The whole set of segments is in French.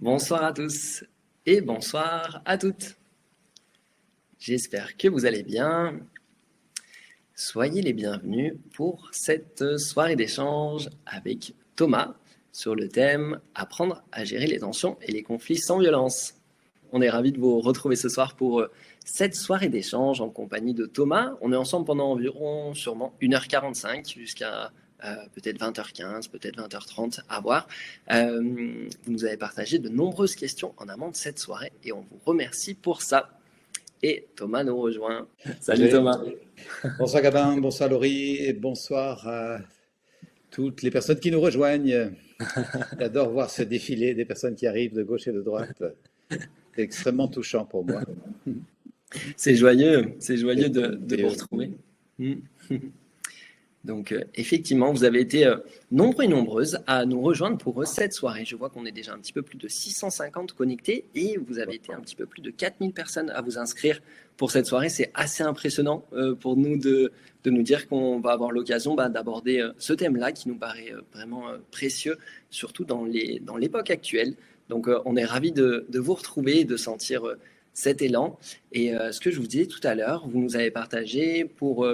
Bonsoir à tous et bonsoir à toutes. J'espère que vous allez bien. Soyez les bienvenus pour cette soirée d'échange avec Thomas sur le thème « Apprendre à gérer les tensions et les conflits sans violence ». On est ravis de vous retrouver ce soir pour cette soirée d'échange en compagnie de Thomas. On est ensemble pendant environ sûrement 1h45 jusqu'à peut-être 20h15, peut-être 20h30, à voir. Vous nous avez partagé de nombreuses questions en amont de cette soirée et on vous remercie pour ça. Et Thomas nous rejoint. Salut Thomas. Bonsoir Gabin, bonsoir Laurie et bonsoir à toutes les personnes qui nous rejoignent. J'adore voir ce défilé des personnes qui arrivent de gauche et de droite. C'est extrêmement touchant pour moi. C'est joyeux de vous retrouver. Donc, effectivement, vous avez été nombreux et nombreuses à nous rejoindre pour cette soirée. Je vois qu'on est déjà un petit peu plus de 650 connectés et vous avez été un petit peu plus de 4000 personnes à vous inscrire pour cette soirée. C'est assez impressionnant pour nous de nous dire qu'on va avoir l'occasion d'aborder ce thème-là qui nous paraît vraiment précieux, surtout dans l'époque actuelle. Donc, on est ravis de vous retrouver et de sentir cet élan. Et ce que je vous disais tout à l'heure, vous nous avez partagé pour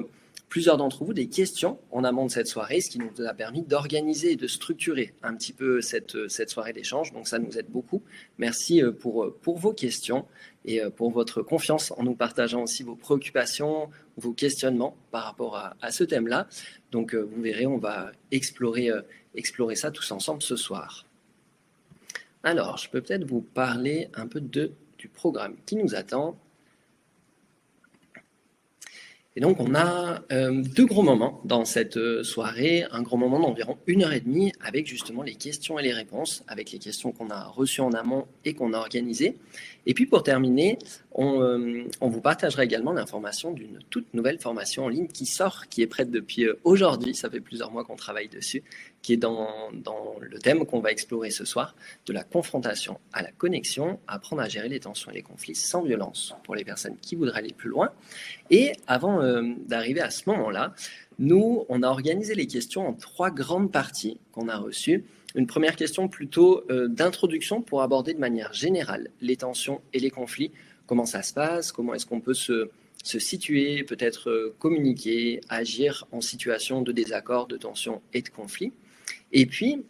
plusieurs d'entre vous des questions en amont de cette soirée, ce qui nous a permis d'organiser et de structurer un petit peu cette soirée d'échange. Donc ça nous aide beaucoup. Merci pour vos questions et pour votre confiance en nous partageant aussi vos préoccupations, vos questionnements par rapport à ce thème-là. Donc vous verrez, on va explorer ça tous ensemble ce soir. Alors, je peux peut-être vous parler un peu du programme qui nous attend. Et donc, on a deux gros moments dans cette soirée. Un gros moment d'environ 1h30 avec justement les questions et les réponses, avec les questions qu'on a reçues en amont et qu'on a organisées. Et puis, pour terminer, on vous partagera également l'information d'une toute nouvelle formation en ligne qui sort, qui est prête depuis aujourd'hui. Ça fait plusieurs mois qu'on travaille dessus, qui est dans le thème qu'on va explorer ce soir, de la confrontation à la connexion, apprendre à gérer les tensions et les conflits sans violence pour les personnes qui voudraient aller plus loin. Et avant d'arriver à ce moment-là, nous, on a organisé les questions en 3 grandes parties qu'on a reçues. Une première question plutôt d'introduction pour aborder de manière générale les tensions et les conflits. Comment ça se passe? Comment est-ce qu'on peut se situer, peut-être communiquer, agir en situation de désaccord, de tension et de conflit. Et puis,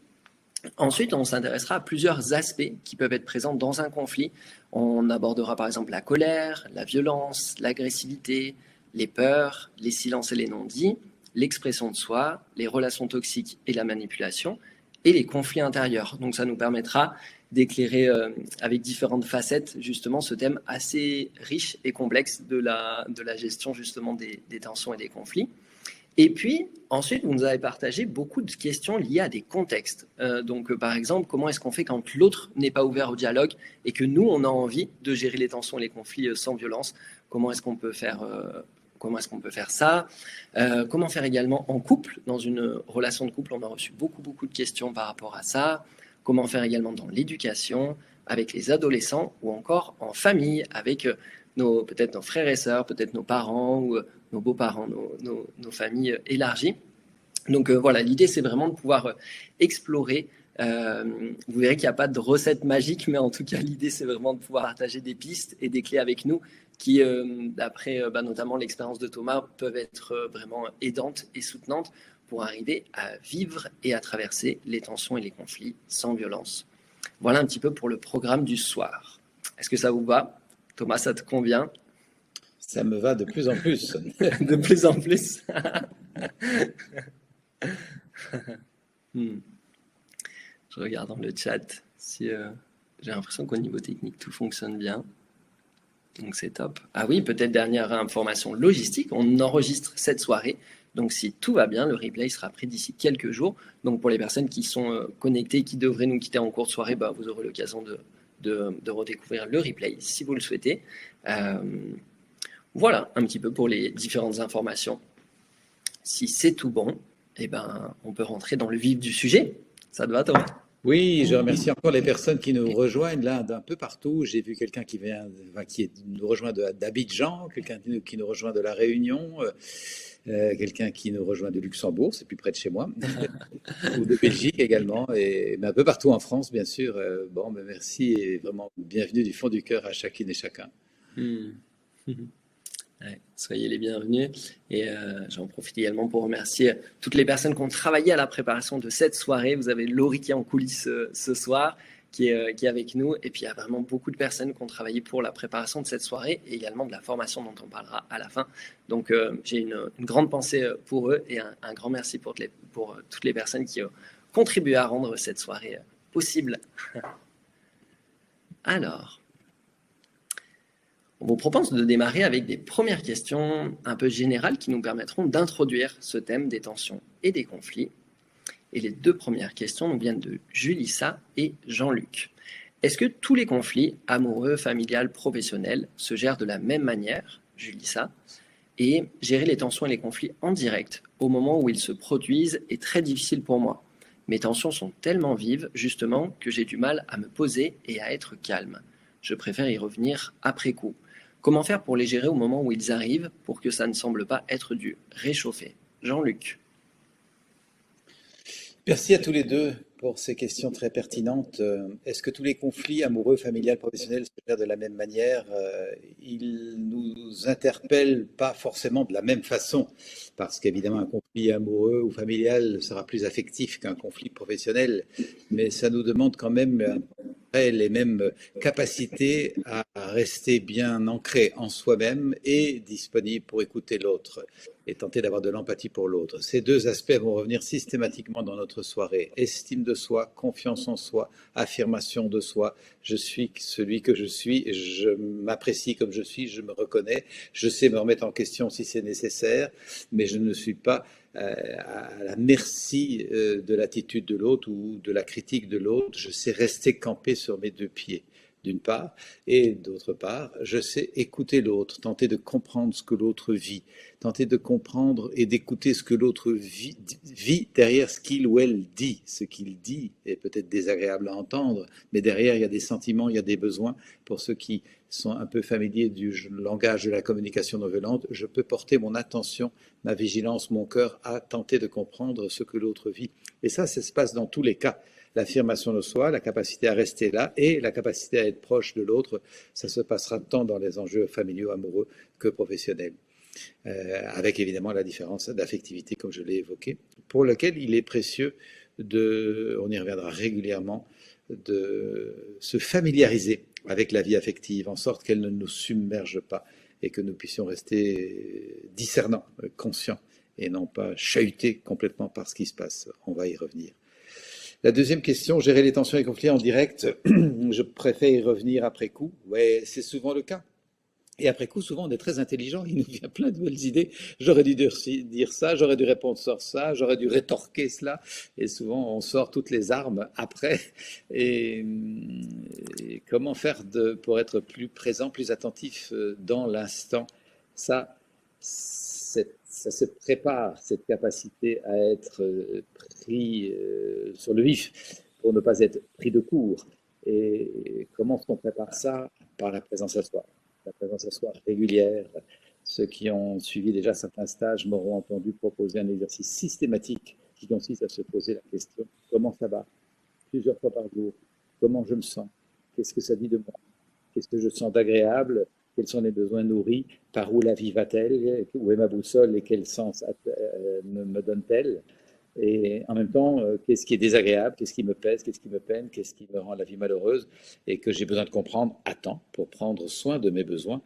ensuite, on s'intéressera à plusieurs aspects qui peuvent être présents dans un conflit. On abordera par exemple la colère, la violence, l'agressivité, les peurs, les silences et les non-dits, l'expression de soi, les relations toxiques et la manipulation, et les conflits intérieurs. Donc ça nous permettra d'éclairer avec différentes facettes justement ce thème assez riche et complexe de la gestion justement des tensions et des conflits. Et puis, ensuite, vous nous avez partagé beaucoup de questions liées à des contextes. Par exemple, comment est-ce qu'on fait quand l'autre n'est pas ouvert au dialogue et que nous, on a envie de gérer les tensions et les conflits sans violence? Comment est-ce qu'on peut faire ça? Comment faire également en couple, dans une relation de couple? On a reçu beaucoup de questions par rapport à ça. Comment faire également dans l'éducation, avec les adolescents ou encore en famille, avec peut-être nos frères et sœurs, peut-être nos parents ou nos beaux-parents, nos familles élargies. Donc voilà, l'idée c'est vraiment de pouvoir explorer. Vous verrez qu'il n'y a pas de recette magique, mais en tout cas l'idée c'est vraiment de pouvoir partager des pistes et des clés avec nous qui, d'après notamment l'expérience de Thomas, peuvent être vraiment aidantes et soutenantes pour arriver à vivre et à traverser les tensions et les conflits sans violence. Voilà un petit peu pour le programme du soir. Est-ce que ça vous va? Thomas, ça te convient? Ça me va de plus en plus. De plus en plus. Je regarde dans le chat si j'ai l'impression qu'au niveau technique, tout fonctionne bien. Donc c'est top. Ah oui, peut-être dernière information logistique, on enregistre cette soirée. Donc si tout va bien, le replay sera prêt d'ici quelques jours. Donc pour les personnes qui sont connectées, qui devraient nous quitter en cours de soirée, vous aurez l'occasion de redécouvrir le replay si vous le souhaitez. Voilà un petit peu pour les différentes informations. Si c'est tout bon, on peut rentrer dans le vif du sujet. Ça te va, Thomas? Oui, je remercie encore les personnes qui nous rejoignent là d'un peu partout. J'ai vu quelqu'un qui nous rejoint d'Abidjan, quelqu'un qui nous rejoint de La Réunion. quelqu'un qui nous rejoint de Luxembourg, c'est plus près de chez moi, ou de Belgique également, mais un peu partout en France, bien sûr. Bon, ben merci et vraiment bienvenue du fond du cœur à chacune et chacun. Hmm. Ouais, soyez les bienvenus. Et j'en profite également pour remercier toutes les personnes qui ont travaillé à la préparation de cette soirée. Vous avez Laurie qui est en coulisses ce soir, qui est avec nous. Et puis il y a vraiment beaucoup de personnes qui ont travaillé pour la préparation de cette soirée et également de la formation dont on parlera à la fin. Donc j'ai une grande pensée pour eux et un grand merci pour toutes les personnes qui ont contribué à rendre cette soirée possible. Alors, on vous propose de démarrer avec des premières questions un peu générales qui nous permettront d'introduire ce thème des tensions et des conflits. Et les deux premières questions nous viennent de Julissa et Jean-Luc. Est-ce que tous les conflits amoureux, familiales, professionnels se gèrent de la même manière, Julissa? Et gérer les tensions et les conflits en direct au moment où ils se produisent est très difficile pour moi. Mes tensions sont tellement vives, justement, que j'ai du mal à me poser et à être calme. Je préfère y revenir après coup. Comment faire pour les gérer au moment où ils arrivent pour que ça ne semble pas être du réchauffé? Jean-Luc. Merci à tous les deux pour ces questions très pertinentes. Est-ce que tous les conflits amoureux, familiales, professionnels se gèrent de la même manière? Ils nous interpellent pas forcément de la même façon, parce qu'évidemment un conflit amoureux ou familial sera plus affectif qu'un conflit professionnel, mais ça nous demande quand même les mêmes capacités à rester bien ancré en soi-même et disponible pour écouter l'autre et tenter d'avoir de l'empathie pour l'autre. Ces deux aspects vont revenir systématiquement dans notre soirée. Estime de soi, confiance en soi, affirmation de soi. Je suis celui que je suis, je m'apprécie comme je suis, je me reconnais, je sais me remettre en question si c'est nécessaire, mais je ne suis pas à la merci de l'attitude de l'autre ou de la critique de l'autre. Je sais rester campé sur mes deux pieds, d'une part, et d'autre part, je sais écouter l'autre, tenter de comprendre ce que l'autre vit, tenter de comprendre et d'écouter ce que l'autre vit derrière ce qu'il ou elle dit. Ce qu'il dit est peut-être désagréable à entendre, mais derrière, il y a des sentiments, il y a des besoins. Pour ceux qui sont un peu familiers du langage de la communication non violente, je peux porter mon attention, ma vigilance, mon cœur à tenter de comprendre ce que l'autre vit. Et ça se passe dans tous les cas. L'affirmation de soi, la capacité à rester là et la capacité à être proche de l'autre, ça se passera tant dans les enjeux familiaux, amoureux que professionnels. Avec évidemment la différence d'affectivité, comme je l'ai évoqué, pour lequel il est précieux on y reviendra régulièrement, de se familiariser avec la vie affective, en sorte qu'elle ne nous submerge pas et que nous puissions rester discernants, conscients, et non pas chahutés complètement par ce qui se passe. On va y revenir. La deuxième question, gérer les tensions et conflits en direct, je préfère y revenir après coup. Ouais, c'est souvent le cas. Et après coup, souvent, on est très intelligent, il nous vient plein de nouvelles idées. J'aurais dû dire ça, j'aurais dû répondre sur ça, j'aurais dû rétorquer cela. Et souvent, on sort toutes les armes après. Et comment faire pour être plus présent, plus attentif dans l'instant? Ça se prépare, cette capacité à être pris sur le vif pour ne pas être pris de court. Et comment est-ce qu'on prépare ça? Par la présence à soi. La présence à soi régulière. Ceux qui ont suivi déjà certains stages m'auront entendu proposer un exercice systématique qui consiste à se poser la question: comment ça va? Plusieurs fois par jour. Comment je me sens? Qu'est-ce que ça dit de moi? Qu'est-ce que je sens d'agréable? Quels sont les besoins nourris? Par où la vie va-t-elle? Où est ma boussole et quel sens me donne-t-elle? Et en même temps, qu'est-ce qui est désagréable? Qu'est-ce qui me pèse? Qu'est-ce qui me peine? Qu'est-ce qui me rend la vie malheureuse? Et que j'ai besoin de comprendre à temps pour prendre soin de mes besoins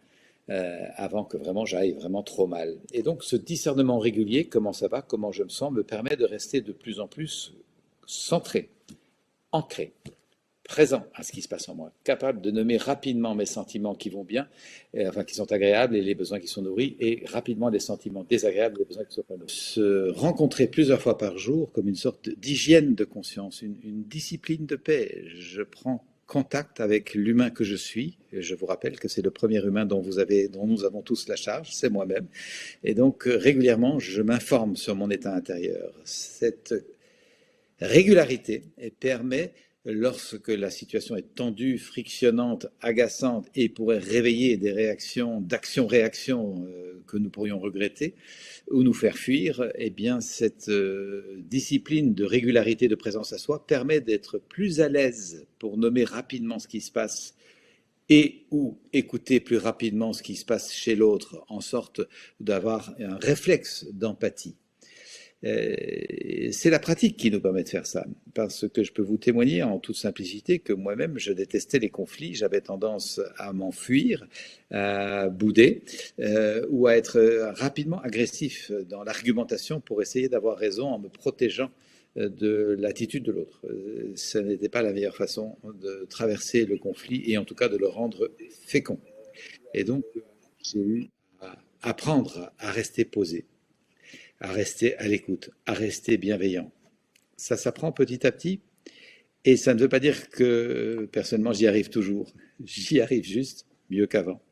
avant que vraiment j'aille vraiment trop mal. Et donc ce discernement régulier, comment ça va, comment je me sens, me permet de rester de plus en plus centré, ancré, présent à ce qui se passe en moi, capable de nommer rapidement mes sentiments qui vont bien, enfin qui sont agréables et les besoins qui sont nourris, et rapidement les sentiments désagréables et les besoins qui sont pas nourris. Se rencontrer plusieurs fois par jour comme une sorte d'hygiène de conscience, une discipline de paix. Je prends contact avec l'humain que je suis. Et je vous rappelle que c'est le premier humain dont nous avons tous la charge, c'est moi-même. Et donc régulièrement, je m'informe sur mon état intérieur. Cette régularité permet lorsque la situation est tendue, frictionnante, agaçante et pourrait réveiller des réactions d'action-réaction que nous pourrions regretter ou nous faire fuir, eh bien cette discipline de régularité de présence à soi permet d'être plus à l'aise pour nommer rapidement ce qui se passe et ou écouter plus rapidement ce qui se passe chez l'autre, en sorte d'avoir un réflexe d'empathie. C'est la pratique qui nous permet de faire ça, parce que je peux vous témoigner en toute simplicité que moi-même, je détestais les conflits, j'avais tendance à m'enfuir, à bouder, ou à être rapidement agressif dans l'argumentation pour essayer d'avoir raison en me protégeant de l'attitude de l'autre. Ce n'était pas la meilleure façon de traverser le conflit et en tout cas de le rendre fécond. Et donc, j'ai eu à apprendre à rester posé, à rester à l'écoute, à rester bienveillant. Ça s'apprend petit à petit et ça ne veut pas dire que personnellement j'y arrive toujours. J'y arrive juste mieux qu'avant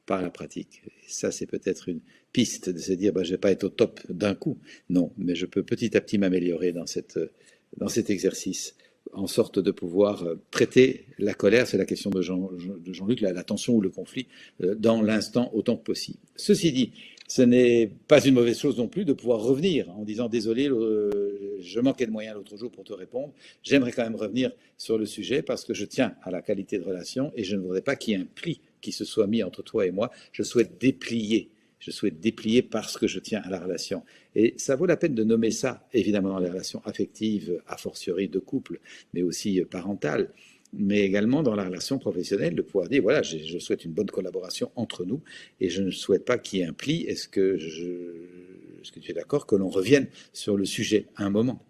par la pratique. Et ça, c'est peut-être une piste de se dire je ne vais pas être au top d'un coup. Non, mais je peux petit à petit m'améliorer dans cet exercice en sorte de pouvoir traiter la colère, c'est la question de Jean-Luc, la tension ou le conflit, dans l'instant autant que possible. Ceci dit, ce n'est pas une mauvaise chose non plus de pouvoir revenir en disant désolé, je manquais de moyens l'autre jour pour te répondre. J'aimerais quand même revenir sur le sujet parce que je tiens à la qualité de relation et je ne voudrais pas qu'il y ait un pli qui se soit mis entre toi et moi. Je souhaite déplier. Je souhaite déplier parce que je tiens à la relation. Et ça vaut la peine de nommer ça, évidemment, dans les relations affectives, a fortiori de couple, mais aussi parentales, mais également dans la relation professionnelle, de pouvoir dire, voilà, je souhaite une bonne collaboration entre nous et je ne souhaite pas qu'il y ait un pli. Est-ce que tu es d'accord que l'on revienne sur le sujet à un moment?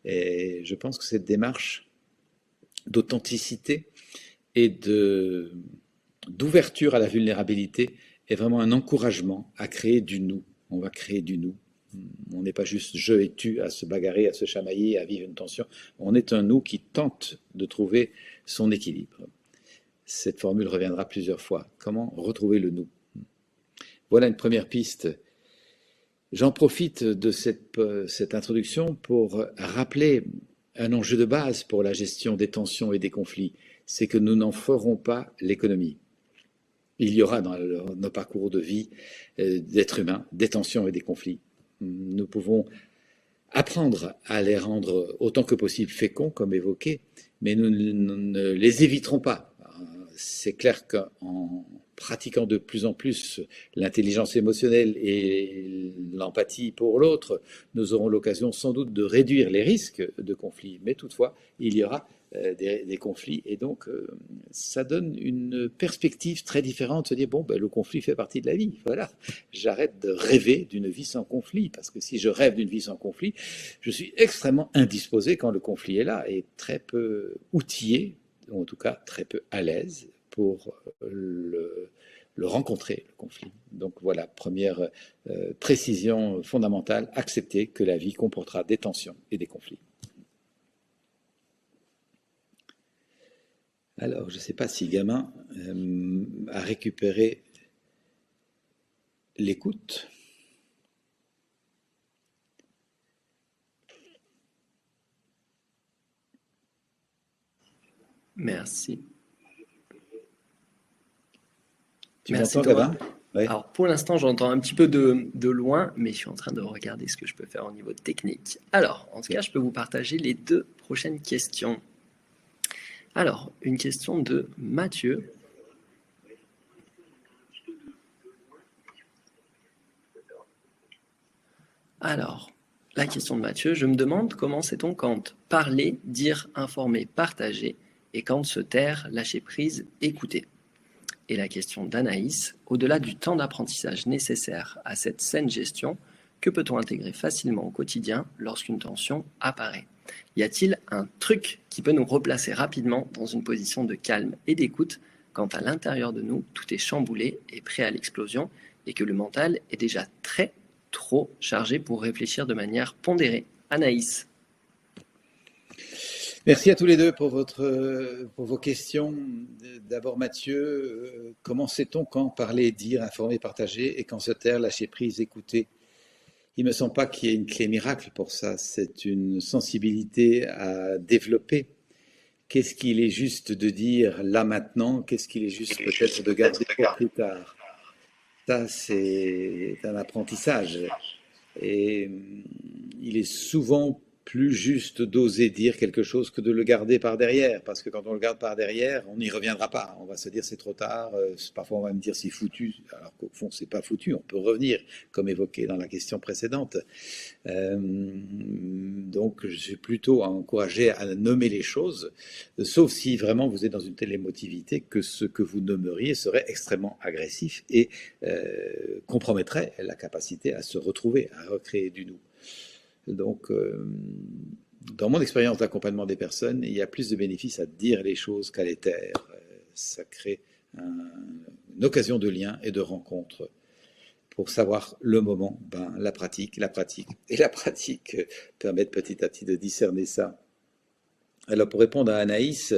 Et je pense que cette démarche d'authenticité et d'ouverture à la vulnérabilité est vraiment un encouragement à créer du nous. On va créer du nous. On n'est pas juste je et tu à se bagarrer, à se chamailler, à vivre une tension. On est un nous qui tente de trouver son équilibre. Cette formule reviendra plusieurs fois. Comment retrouver le nous? Voilà une première piste. J'en profite de cette introduction pour rappeler un enjeu de base pour la gestion des tensions et des conflits. C'est que nous n'en ferons pas l'économie. Il y aura dans nos parcours de vie d'êtres humains des tensions et des conflits. Nous pouvons apprendre à les rendre autant que possible féconds, comme évoqué, mais nous ne les éviterons pas. C'est clair qu'en pratiquant de plus en plus l'intelligence émotionnelle et l'empathie pour l'autre, nous aurons l'occasion sans doute de réduire les risques de conflits, mais toutefois, il y aura des conflits et donc ça donne une perspective très différente de se dire le conflit fait partie de la vie, voilà, j'arrête de rêver d'une vie sans conflit parce que si je rêve d'une vie sans conflit, je suis extrêmement indisposé quand le conflit est là et très peu outillé, ou en tout cas très peu à l'aise pour le rencontrer, le conflit. Donc voilà, première précision fondamentale, accepter que la vie comportera des tensions et des conflits. Alors, je ne sais pas si Gamin a récupéré l'écoute. Merci. Tu m'entends, Gabin? Ouais. Alors, pour l'instant, j'entends un petit peu de loin, mais je suis en train de regarder ce que je peux faire au niveau technique. Alors, en tout cas, je peux vous partager les deux prochaines questions. Alors, une question de Mathieu. Alors, la question de Mathieu, je me demande comment sait-on quand parler, dire, informer, partager, et quand se taire, lâcher prise, écouter. Et la question d'Anaïs, au-delà du temps d'apprentissage nécessaire à cette saine gestion, que peut-on intégrer facilement au quotidien lorsqu'une tension apparaît? Y a-t-il un truc qui peut nous replacer rapidement dans une position de calme et d'écoute quand à l'intérieur de nous, tout est chamboulé et prêt à l'explosion et que le mental est déjà trop chargé pour réfléchir de manière pondérée? Anaïs. Merci à tous les deux pour vos questions. D'abord Mathieu, comment sait-on quand parler, dire, informer, partager et quand se taire, lâcher prise, écouter? Il ne me semble pas qu'il y ait une clé miracle pour ça. C'est une sensibilité à développer qu'est-ce qu'il est juste de dire là maintenant, qu'est-ce qu'il est juste peut-être de garder pour plus tard. Ça, c'est un apprentissage. Et il est souvent plus juste d'oser dire quelque chose que de le garder par derrière, parce que quand on le garde par derrière, on n'y reviendra pas. On va se dire c'est trop tard, parfois on va me dire c'est foutu, alors qu'au fond c'est pas foutu, on peut revenir, comme évoqué dans la question précédente. Donc je suis plutôt encouragé à nommer les choses, sauf si vraiment vous êtes dans une telle émotivité que ce que vous nommeriez serait extrêmement agressif et compromettrait la capacité à se retrouver, à recréer du nous. Donc, dans mon expérience d'accompagnement des personnes, il y a plus de bénéfices à dire les choses qu'à les taire. Ça crée une occasion de lien et de rencontre. Pour savoir le moment, la pratique. Et la pratique permet petit à petit de discerner ça. Alors, pour répondre à Anaïs,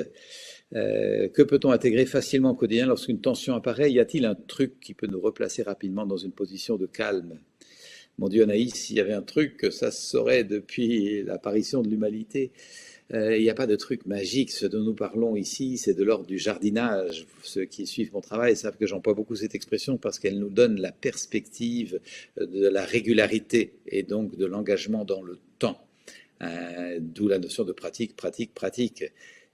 que peut-on intégrer facilement au quotidien lorsqu'une tension apparaît? Y a-t-il un truc qui peut nous replacer rapidement dans une position de calme? Mon Dieu, Anaïs, s'il y avait un truc, ça se saurait depuis l'apparition de l'humanité. Il n'y a pas de truc magique. Ce dont nous parlons ici, c'est de l'ordre du jardinage. Ceux qui suivent mon travail savent que j'emploie beaucoup cette expression parce qu'elle nous donne la perspective de la régularité et donc de l'engagement dans le temps. D'où la notion de pratique, pratique, pratique.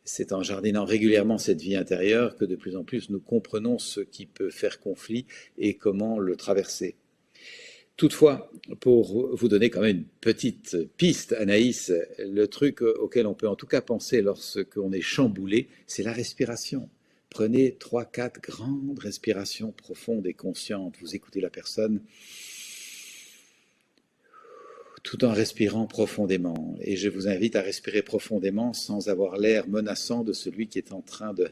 C'est en jardinant régulièrement cette vie intérieure que de plus en plus nous comprenons ce qui peut faire conflit et comment le traverser. Toutefois, pour vous donner quand même une petite piste, Anaïs, le truc auquel on peut en tout cas penser lorsqu'on est chamboulé, c'est la respiration. Prenez 3-4 grandes respirations profondes et conscientes. Vous écoutez la personne tout en respirant profondément. Et je vous invite à respirer profondément sans avoir l'air menaçant de celui qui est en train de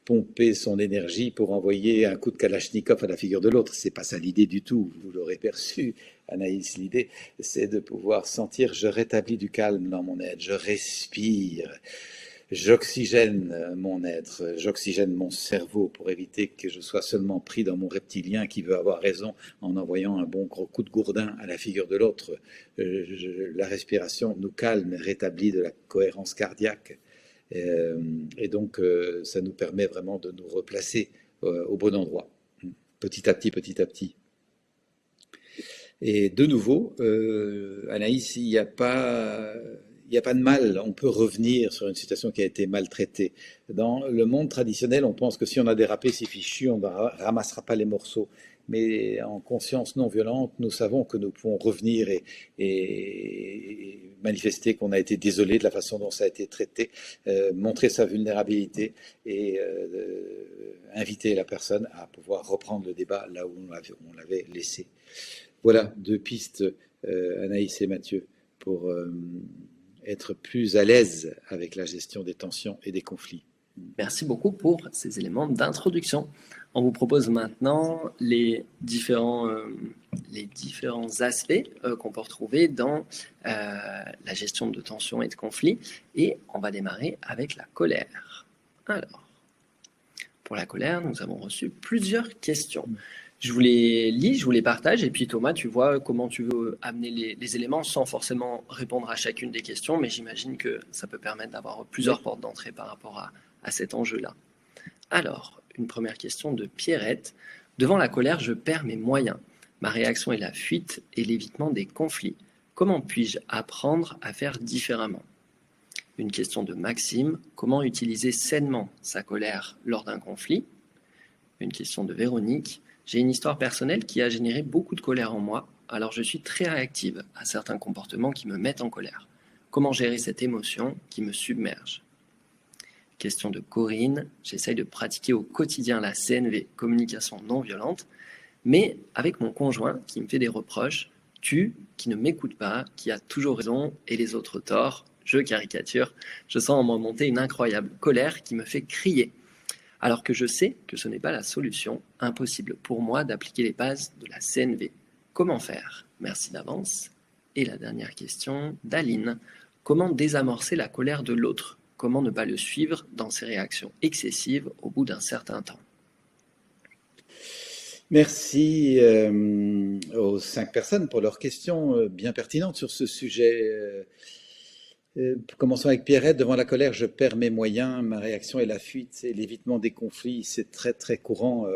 pomper son énergie pour envoyer un coup de kalachnikov à la figure de l'autre. C'est pas ça l'idée du tout, vous l'aurez perçu, Anaïs. L'idée, c'est de pouvoir sentir, je rétablis du calme dans mon être, je respire. J'oxygène mon être, j'oxygène mon cerveau pour éviter que je sois seulement pris dans mon reptilien qui veut avoir raison en envoyant un bon gros coup de gourdin à la figure de l'autre. La respiration nous calme, rétablit de la cohérence cardiaque. Et donc, ça nous permet vraiment de nous replacer au bon endroit, petit à petit, petit à petit. Et de nouveau, Anaïs, il n'y a pas de mal, on peut revenir sur une situation qui a été maltraitée. Dans le monde traditionnel, on pense que si on a dérapé, c'est fichu, on ne ramassera pas les morceaux. Mais en conscience non violente, nous savons que nous pouvons revenir et manifester qu'on a été désolé de la façon dont ça a été traité, montrer sa vulnérabilité et inviter la personne à pouvoir reprendre le débat là où on l'avait laissé. Voilà 2 pistes, Anaïs et Mathieu, pour être plus à l'aise avec la gestion des tensions et des conflits. Merci beaucoup pour ces éléments d'introduction. On vous propose maintenant les différents aspects qu'on peut retrouver dans la gestion de tensions et de conflits. Et on va démarrer avec la colère. Alors, pour la colère, nous avons reçu plusieurs questions. Je vous les lis, je vous les partage, et puis Thomas, tu vois comment tu veux amener les éléments sans forcément répondre à chacune des questions, mais j'imagine que ça peut permettre d'avoir plusieurs portes d'entrée par rapport à cet enjeu-là. Alors, une première question de Pierrette. Devant la colère, je perds mes moyens. Ma réaction est la fuite et l'évitement des conflits. Comment puis-je apprendre à faire différemment? Une question de Maxime. Comment utiliser sainement sa colère lors d'un conflit? Une question de Véronique. J'ai une histoire personnelle qui a généré beaucoup de colère en moi, alors je suis très réactive à certains comportements qui me mettent en colère. Comment gérer cette émotion qui me submerge? Question de Corinne. J'essaye de pratiquer au quotidien la CNV, communication non violente, mais avec mon conjoint qui me fait des reproches, qui ne m'écoute pas, qui a toujours raison et les autres torts, je caricature, je sens en moi monter une incroyable colère qui me fait crier. Alors que je sais que ce n'est pas la solution, impossible pour moi d'appliquer les bases de la CNV. Comment faire? Merci d'avance. Et la dernière question d'Aline. Comment désamorcer la colère de l'autre? Comment ne pas le suivre dans ses réactions excessives au bout d'un certain temps? Merci aux 5 personnes pour leurs questions bien pertinentes sur ce sujet. Commençons avec Pierrette. Devant la colère, je perds mes moyens. Ma réaction est la fuite et l'évitement des conflits. C'est très, très courant.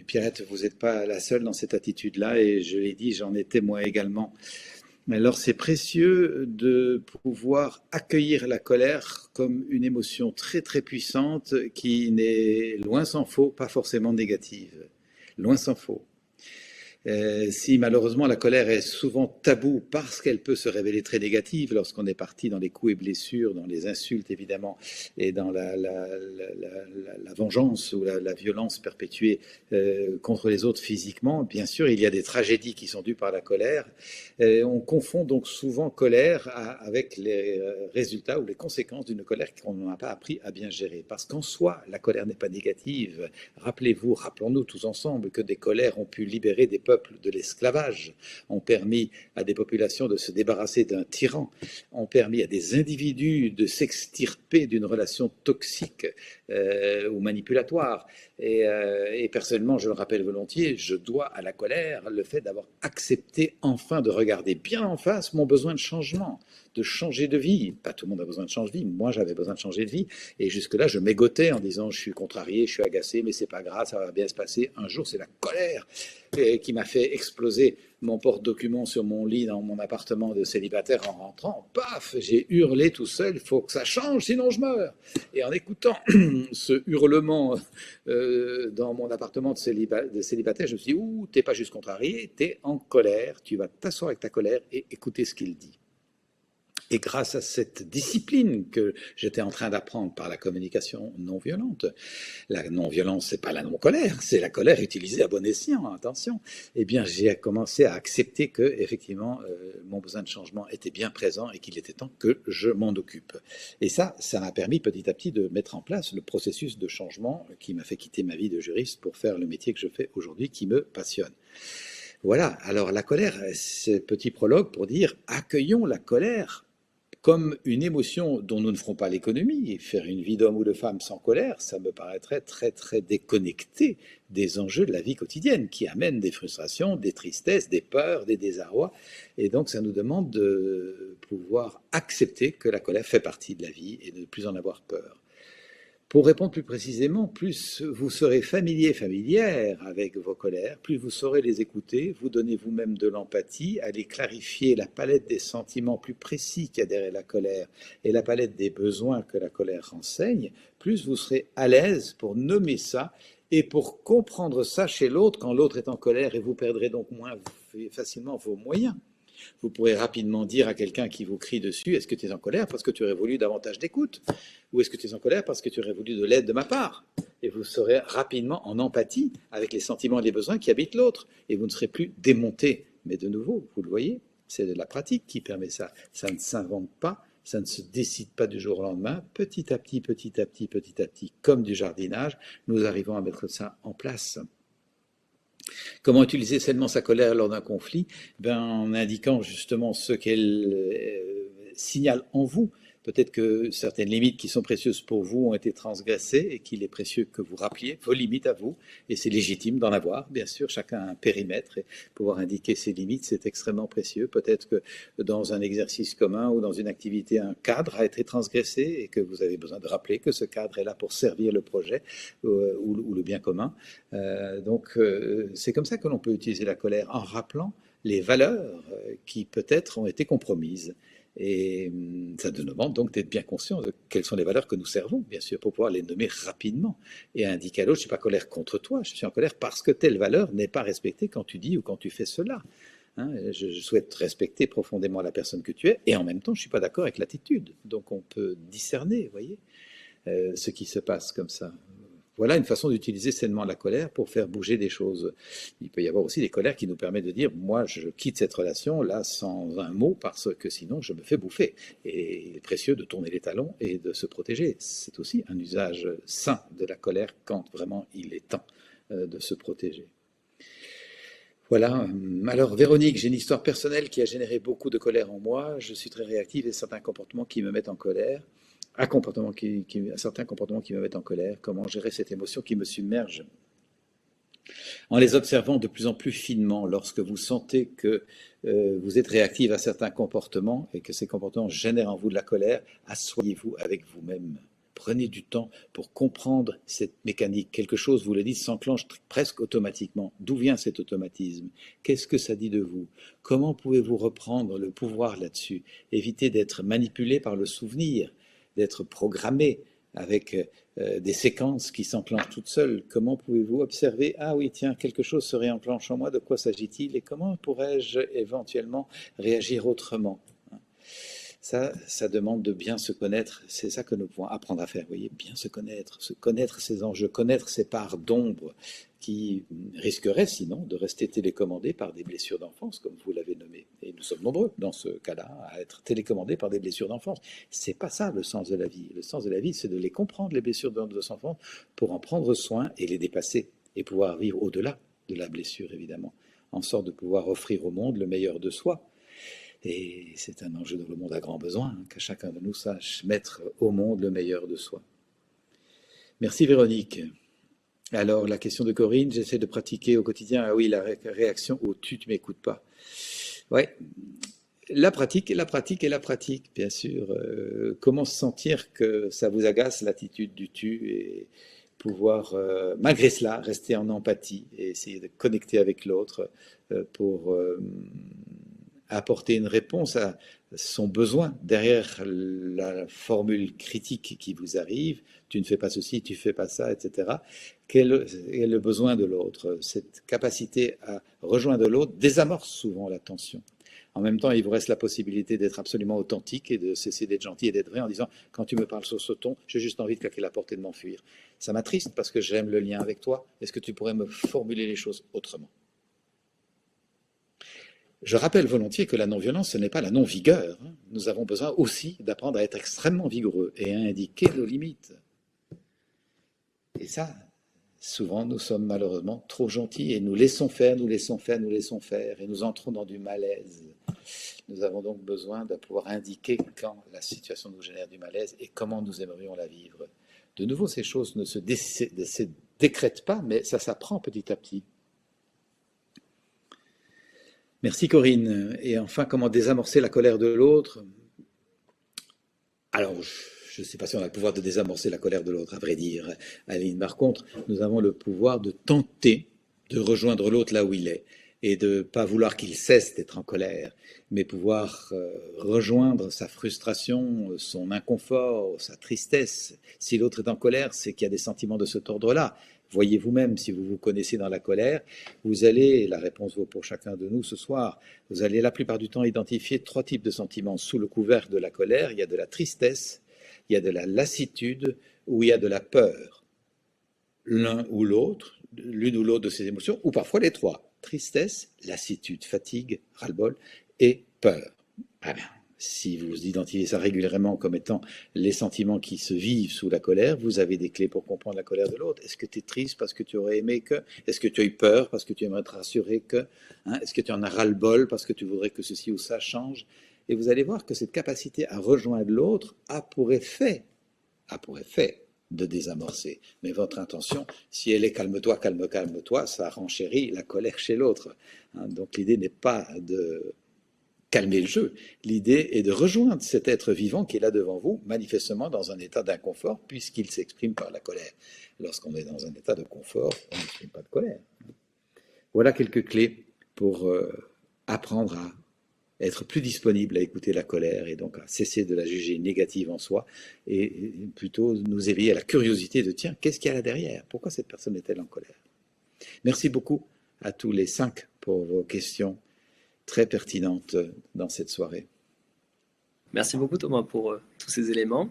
Pierrette, vous n'êtes pas la seule dans cette attitude-là. Et je l'ai dit, j'en étais moi également. Alors, c'est précieux de pouvoir accueillir la colère comme une émotion très, très puissante qui n'est, loin s'en faut, pas forcément négative. Loin s'en faut. Si malheureusement la colère est souvent taboue parce qu'elle peut se révéler très négative lorsqu'on est parti dans les coups et blessures, dans les insultes évidemment, et dans la vengeance ou la violence perpétuée contre les autres physiquement, bien sûr il y a des tragédies qui sont dues par la colère. On confond donc souvent colère avec les résultats ou les conséquences d'une colère qu'on n'a pas appris à bien gérer. Parce qu'en soi, la colère n'est pas négative. Rappelez-vous, rappelons-nous tous ensemble que des colères ont pu libérer des peuples de l'esclavage, ont permis à des populations de se débarrasser d'un tyran, ont permis à des individus de s'extirper d'une relation toxique ou manipulatoire. Et personnellement, je le rappelle volontiers, je dois à la colère le fait d'avoir accepté enfin de regarder bien en face mon besoin de changement, de changer de vie. Pas tout le monde a besoin de changer de vie, moi j'avais besoin de changer de vie. Et jusque-là, je mégotais en disant je suis contrarié, je suis agacé, mais c'est pas grave, ça va bien se passer. Un jour, c'est la colère qui m'a fait exploser mon porte-documents sur mon lit dans mon appartement de célibataire en rentrant. Paf, j'ai hurlé tout seul, il faut que ça change, sinon je meurs. Et en écoutant ce hurlement dans mon appartement de célibataire, je me suis dit, ouh, t'es pas juste contrarié, t'es en colère, tu vas t'asseoir avec ta colère et écouter ce qu'il dit. Et grâce à cette discipline que j'étais en train d'apprendre par la communication non violente, la non-violence, c'est pas la non-colère, c'est la colère utilisée à bon escient, attention. Eh bien, j'ai commencé à accepter que, effectivement, mon besoin de changement était bien présent et qu'il était temps que je m'en occupe. Et ça m'a permis petit à petit de mettre en place le processus de changement qui m'a fait quitter ma vie de juriste pour faire le métier que je fais aujourd'hui qui me passionne. Voilà, alors la colère, c'est petit prologue pour dire accueillons la colère comme une émotion dont nous ne ferons pas l'économie. Faire une vie d'homme ou de femme sans colère, ça me paraîtrait très très déconnecté des enjeux de la vie quotidienne qui amènent des frustrations, des tristesses, des peurs, des désarrois. Et donc ça nous demande de pouvoir accepter que la colère fait partie de la vie et de ne plus en avoir peur. Pour répondre plus précisément, plus vous serez familier, familière avec vos colères, plus vous saurez les écouter, vous donner vous-même de l'empathie, aller clarifier la palette des sentiments plus précis qu'il y a derrière la colère et la palette des besoins que la colère renseigne, plus vous serez à l'aise pour nommer ça et pour comprendre ça chez l'autre quand l'autre est en colère et vous perdrez donc moins facilement vos moyens. Vous pourrez rapidement dire à quelqu'un qui vous crie dessus, est-ce que tu es en colère parce que tu aurais voulu davantage d'écoute? Ou est-ce que tu es en colère parce que tu aurais voulu de l'aide de ma part? Et vous serez rapidement en empathie avec les sentiments et les besoins qui habitent l'autre. Et vous ne serez plus démonté. Mais de nouveau, vous le voyez, c'est de la pratique qui permet ça. Ça ne s'invente pas, ça ne se décide pas du jour au lendemain. Petit à petit, petit à petit, petit à petit, comme du jardinage, nous arrivons à mettre ça en place. Comment utiliser sainement sa colère lors d'un conflit? En indiquant justement ce qu'elle signale en vous. Peut-être que certaines limites qui sont précieuses pour vous ont été transgressées et qu'il est précieux que vous rappeliez vos limites à vous. Et c'est légitime d'en avoir, bien sûr, chacun a un périmètre et pouvoir indiquer ses limites, c'est extrêmement précieux. Peut-être que dans un exercice commun ou dans une activité, un cadre a été transgressé et que vous avez besoin de rappeler que ce cadre est là pour servir le projet ou le bien commun. Donc c'est comme ça que l'on peut utiliser la colère, en rappelant les valeurs qui peut-être ont été compromises. Et ça nous demande donc d'être bien conscient de quelles sont les valeurs que nous servons, bien sûr, pour pouvoir les nommer rapidement et indiquer à l'autre, je ne suis pas en colère contre toi, je suis en colère parce que telle valeur n'est pas respectée quand tu dis ou quand tu fais cela. Hein, je souhaite respecter profondément la personne que tu es et en même temps, je ne suis pas d'accord avec l'attitude. Donc on peut discerner, vous voyez, ce qui se passe comme ça. Voilà une façon d'utiliser sainement la colère pour faire bouger des choses. Il peut y avoir aussi des colères qui nous permettent de dire, moi je quitte cette relation là sans un mot parce que sinon je me fais bouffer. Et il est précieux de tourner les talons et de se protéger. C'est aussi un usage sain de la colère quand vraiment il est temps de se protéger. Voilà. Alors Véronique, j'ai une histoire personnelle qui a généré beaucoup de colère en moi. Je suis très réactive et certains comportements qui me mettent en colère. À certains comportements qui me mettent en colère, comment gérer cette émotion qui me submerge. En les observant de plus en plus finement, lorsque vous sentez que vous êtes réactif à certains comportements et que ces comportements génèrent en vous de la colère, asseyez-vous avec vous-même. Prenez du temps pour comprendre cette mécanique. Quelque chose, vous le dites, s'enclenche presque automatiquement. D'où vient cet automatisme? Qu'est-ce que ça dit de vous? Comment pouvez-vous reprendre le pouvoir là-dessus? Évitez d'être manipulé par le souvenir, d'être programmé avec des séquences qui s'enclenchent toutes seules. Comment pouvez-vous observer, ah oui, tiens, quelque chose se réenclenche en moi, de quoi s'agit-il et comment pourrais-je éventuellement réagir autrement? Ça demande de bien se connaître. C'est ça que nous pouvons apprendre à faire. Vous voyez, bien se connaître ses enjeux, connaître ses parts d'ombre qui risqueraient sinon de rester télécommandées par des blessures d'enfance, comme vous l'avez nommé. Et nous sommes nombreux dans ce cas-là à être télécommandés par des blessures d'enfance. C'est pas ça le sens de la vie. Le sens de la vie, c'est de les comprendre, les blessures de nos enfants, pour en prendre soin et les dépasser et pouvoir vivre au-delà de la blessure, évidemment, en sorte de pouvoir offrir au monde le meilleur de soi. Et c'est un enjeu dont le monde a grand besoin, que chacun de nous sache mettre au monde le meilleur de soi. Merci Véronique. Alors la question de Corinne, j'essaie de pratiquer au quotidien, ah oui, la réaction au tu m'écoutes pas. Ouais, la pratique, bien sûr. Comment sentir que ça vous agace l'attitude du tu et pouvoir, malgré cela, rester en empathie et essayer de connecter avec l'autre pour apporter une réponse à son besoin derrière la formule critique qui vous arrive, tu ne fais pas ceci, tu ne fais pas ça, etc. Quel est le besoin de l'autre? Cette capacité à rejoindre l'autre désamorce souvent la tension. En même temps, il vous reste la possibilité d'être absolument authentique et de cesser d'être gentil et d'être vrai en disant « quand tu me parles sur ce ton, j'ai juste envie de claquer la porte et de m'enfuir. Ça m'attriste parce que j'aime le lien avec toi. Est-ce que tu pourrais me formuler les choses autrement ?» Je rappelle volontiers que la non-violence, ce n'est pas la non-vigueur. Nous avons besoin aussi d'apprendre à être extrêmement vigoureux et à indiquer nos limites. Et ça, souvent, nous sommes malheureusement trop gentils et nous laissons faire, et nous entrons dans du malaise. Nous avons donc besoin de pouvoir indiquer quand la situation nous génère du malaise et comment nous aimerions la vivre. De nouveau, ces choses ne se décrètent pas, mais ça s'apprend petit à petit. Merci Corinne. Et enfin, comment désamorcer la colère de l'autre? Alors, je ne sais pas si on a le pouvoir de désamorcer la colère de l'autre, à vrai dire, Aline. Par contre, nous avons le pouvoir de tenter de rejoindre l'autre là où il est et de ne pas vouloir qu'il cesse d'être en colère, mais pouvoir rejoindre sa frustration, son inconfort, sa tristesse. Si l'autre est en colère, c'est qu'il y a des sentiments de cet ordre-là. Voyez vous-même, si vous vous connaissez dans la colère, vous allez, la réponse vaut pour chacun de nous ce soir, vous allez la plupart du temps identifier 3 types de sentiments. Sous le couvert de la colère, il y a de la tristesse, il y a de la lassitude ou il y a de la peur. L'un ou l'autre, l'une ou l'autre de ces émotions, ou parfois les 3. Tristesse, lassitude, fatigue, ras-le-bol et peur. Ah bien, si vous identifiez ça régulièrement comme étant les sentiments qui se vivent sous la colère, vous avez des clés pour comprendre la colère de l'autre. Est-ce que tu es triste parce que tu aurais aimé que? Est-ce que tu as eu peur parce que tu aimerais te rassurer que? Est-ce que tu en as ras-le-bol parce que tu voudrais que ceci ou ça change? Et vous allez voir que cette capacité à rejoindre l'autre a pour effet de désamorcer. Mais votre intention, si elle est calme-toi, calme-toi, ça renchérit la colère chez l'autre. Donc l'idée n'est pas de calmer le jeu. L'idée est de rejoindre cet être vivant qui est là devant vous, manifestement dans un état d'inconfort, puisqu'il s'exprime par la colère. Lorsqu'on est dans un état de confort, on n'exprime pas de colère. Voilà quelques clés pour apprendre à être plus disponible à écouter la colère et donc à cesser de la juger négative en soi et plutôt nous éveiller à la curiosité de tiens, qu'est-ce qu'il y a là derrière? Pourquoi cette personne est-elle en colère? Merci beaucoup à tous les 5 pour vos questions très pertinentes dans cette soirée. Merci beaucoup Thomas pour tous ces éléments.